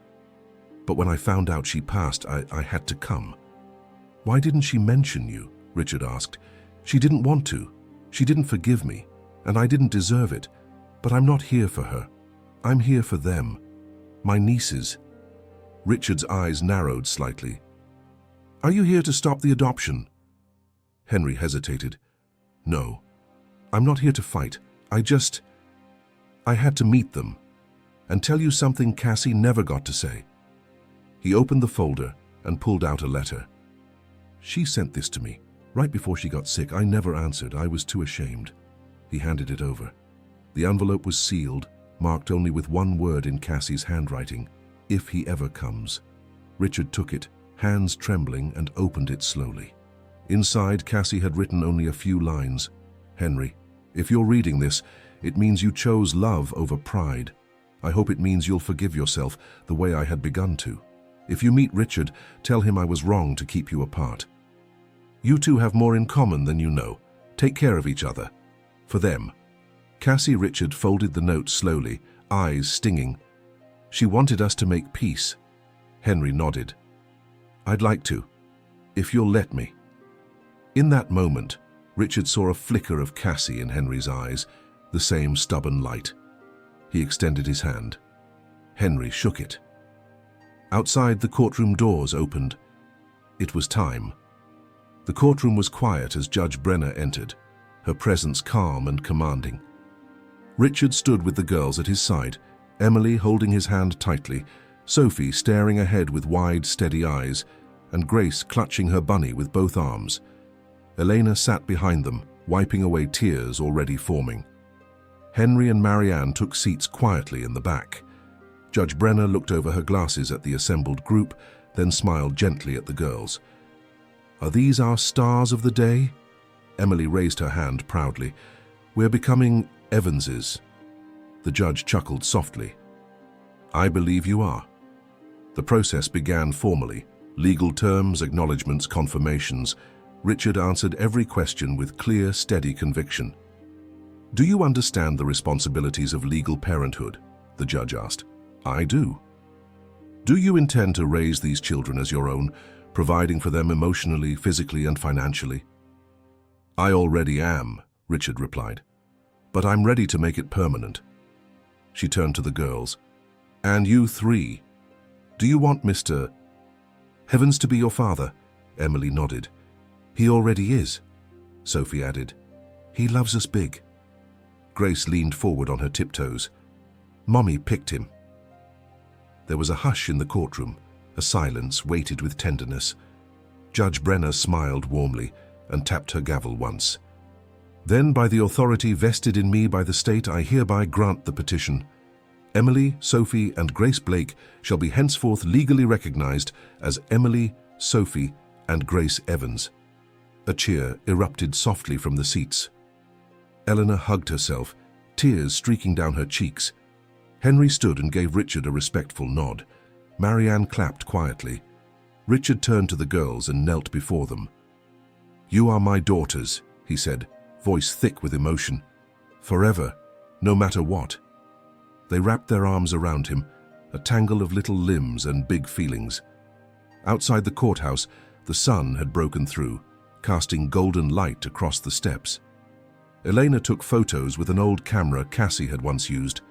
But when I found out she passed, I had to come." "Why didn't she mention you?" Richard asked. "She didn't want to. She didn't forgive me, and I didn't deserve it. But I'm not here for her. I'm here for them. My nieces." Richard's eyes narrowed slightly. "Are you here to stop the adoption?" Henry hesitated. "No. I'm not here to fight. I had to meet them and tell you something Cassie never got to say." He opened the folder and pulled out a letter. "She sent this to me right before she got sick. I never answered. I was too ashamed." He handed it over. The envelope was sealed, marked only with one word in Cassie's handwriting: "If he ever comes." Richard took it, hands trembling, and opened it slowly. Inside, Cassie had written only a few lines. "Henry, if you're reading this, it means you chose love over pride. I hope it means you'll forgive yourself the way I had begun to. If you meet Richard, tell him I was wrong to keep you apart. You two have more in common than you know. Take care of each other. For them." Cassie Richard folded the note slowly, eyes stinging. "She wanted us to make peace." Henry nodded. "I'd like to, if you'll let me." In that moment, Richard saw a flicker of Cassie in Henry's eyes, the same stubborn light. He extended his hand. Henry shook it. Outside, the courtroom doors opened. It was time. The courtroom was quiet as Judge Brenner entered, her presence calm and commanding. Richard stood with the girls at his side, Emily holding his hand tightly, Sophie staring ahead with wide, steady eyes, and Grace clutching her bunny with both arms. Elena sat behind them, wiping away tears already forming. Henry and Marianne took seats quietly in the back. Judge Brenner looked over her glasses at the assembled group, then smiled gently at the girls. "Are these our stars of the day?" Emily raised her hand proudly. "We're becoming Evanses." The judge chuckled softly. "I believe you are." The process began formally. Legal terms, acknowledgements, confirmations. Richard answered every question with clear, steady conviction. "Do you understand the responsibilities of legal parenthood?" the judge asked. "I do." "Do you intend to raise these children as your own, providing for them emotionally, physically, and financially?" "I already am," Richard replied. "But I'm ready to make it permanent." She turned to the girls. "And you three, do you want Mr. Heavens to be your father?" Emily nodded. He already is, Sophie added. He loves us big. Grace leaned forward on her tiptoes. Mommy picked him. There was a hush in the courtroom, a silence weighted with tenderness. Judge Brenner smiled warmly and tapped her gavel once. Then, by the authority vested in me by the state, I hereby grant the petition. Emily, Sophie, and Grace Blake shall be henceforth legally recognized as Emily, Sophie, and Grace Evans. A cheer erupted softly from the seats. Eleanor hugged herself, tears streaking down her cheeks. Henry stood and gave Richard a respectful nod. Marianne clapped quietly. Richard turned to the girls and knelt before them. "You are my daughters," he said, voice thick with emotion. "Forever, no matter what." They wrapped their arms around him, a tangle of little limbs and big feelings. Outside the courthouse, the sun had broken through, casting golden light across the steps. Elena took photos with an old camera Cassie had once used.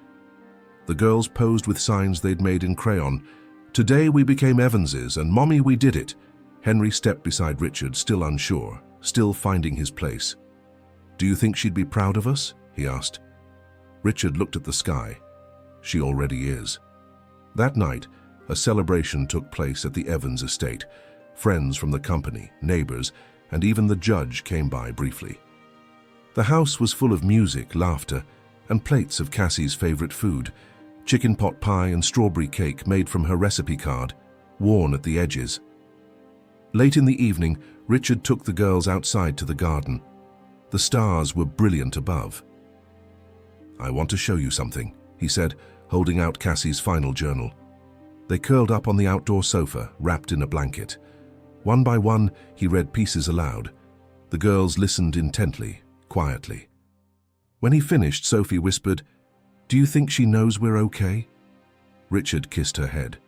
The girls posed with signs they'd made in crayon. "Today we became Evanses, and Mommy, we did it." Henry stepped beside Richard, still unsure, still finding his place. "Do you think she'd be proud of us?" he asked. Richard looked at the sky. "She already is." That night, a celebration took place at the Evans estate. Friends from the company, neighbors, and even the judge came by briefly. The house was full of music, laughter, and plates of Cassie's favorite food, chicken pot pie and strawberry cake made from her recipe card, worn at the edges. Late in the evening, Richard took the girls outside to the garden. The stars were brilliant above. "I want to show you something," he said, holding out Cassie's final journal. They curled up on the outdoor sofa, wrapped in a blanket. One by one, he read pieces aloud. The girls listened intently, quietly. When he finished, Sophie whispered, "Do you think she knows we're okay?" Richard kissed her head.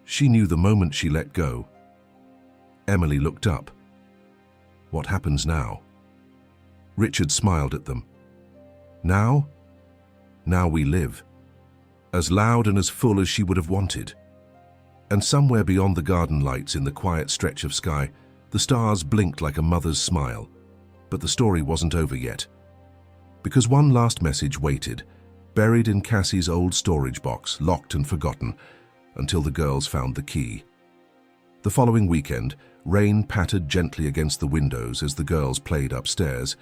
She knew the moment she let go. Emily looked up. "What happens now?" Richard smiled at them. "Now? Now we live." As loud and as full as she would have wanted. And somewhere beyond the garden lights in the quiet stretch of sky, the stars blinked like a mother's smile. But the story wasn't over yet. Because one last message waited, buried in Cassie's old storage box, locked and forgotten, until the girls found the key. The following weekend, rain pattered gently against the windows as the girls played upstairs.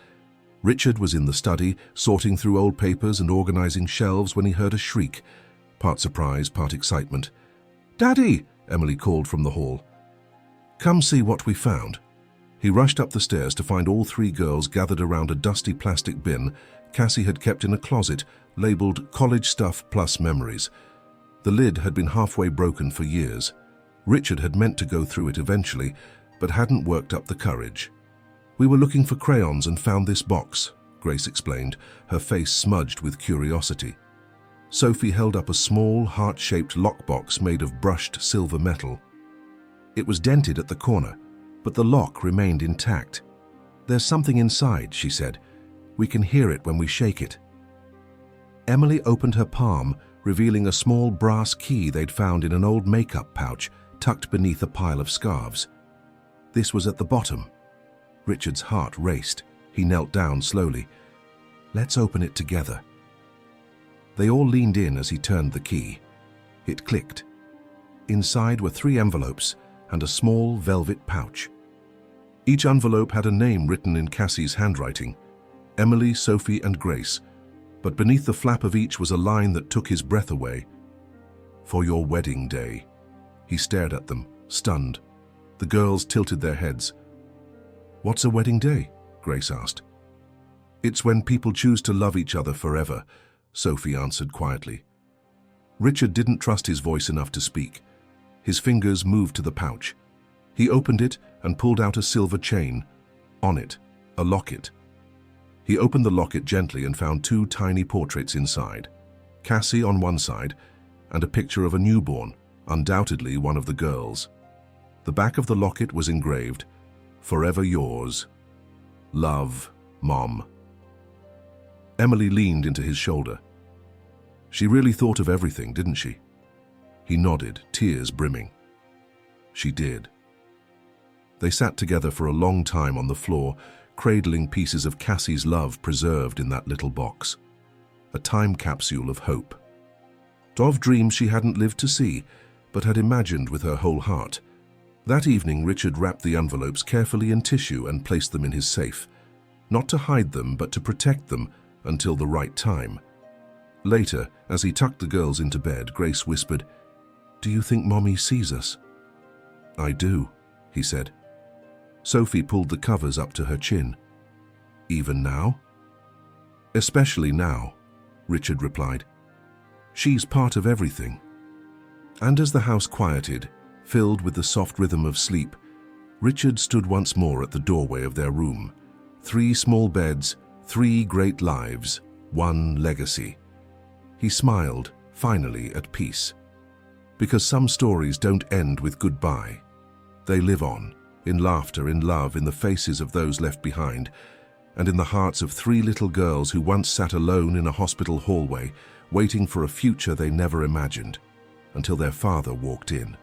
Richard was in the study, sorting through old papers and organizing shelves when he heard a shriek, part surprise, part excitement. "Daddy!" Emily called from the hall. "Come see what we found." He rushed up the stairs to find all three girls gathered around a dusty plastic bin Cassie had kept in a closet, labeled "College Stuff Plus Memories." The lid had been halfway broken for years. Richard had meant to go through it eventually, but hadn't worked up the courage. "We were looking for crayons and found this box," Grace explained, her face smudged with curiosity. Sophie held up a small, heart-shaped lockbox made of brushed silver metal. It was dented at the corner, but the lock remained intact. "There's something inside," she said. "We can hear it when we shake it." Emily opened her palm, revealing a small brass key they'd found in an old makeup pouch tucked beneath a pile of scarves. This was at the bottom. Richard's heart raced. He knelt down slowly. "Let's open it together." They all leaned in as he turned the key. It clicked. Inside were 3 envelopes and a small velvet pouch. Each envelope had a name written in Cassie's handwriting, Emily, Sophie, and Grace, but beneath the flap of each was a line that took his breath away. "For your wedding day." He stared at them, stunned. The girls tilted their heads. "What's a wedding day?" Grace asked. "It's when people choose to love each other forever," Sophie answered quietly. Richard didn't trust his voice enough to speak. His fingers moved to the pouch. He opened it and pulled out a silver chain. On it, a locket. He opened the locket gently and found 2 tiny portraits inside. Cassie on one side, and a picture of a newborn, undoubtedly one of the girls. The back of the locket was engraved, "Forever yours. Love, Mom." Emily leaned into his shoulder. "She really thought of everything, didn't she?" He nodded, tears brimming. "She did." They sat together for a long time on the floor, cradling pieces of Cassie's love preserved in that little box. A time capsule of hope. Of dreams she hadn't lived to see, but had imagined with her whole heart. That evening, Richard wrapped the envelopes carefully in tissue and placed them in his safe. Not to hide them, but to protect them until the right time. Later, as he tucked the girls into bed, Grace whispered, "Do you think Mommy sees us?" "I do," he said. Sophie pulled the covers up to her chin. "Even now?" "Especially now," Richard replied. "She's part of everything." And as the house quieted, filled with the soft rhythm of sleep, Richard stood once more at the doorway of their room. 3 small beds, 3 great lives, 1 legacy. He smiled, finally at peace. Because some stories don't end with goodbye. They live on, in laughter, in love, in the faces of those left behind, and in the hearts of 3 little girls who once sat alone in a hospital hallway, waiting for a future they never imagined, until their father walked in.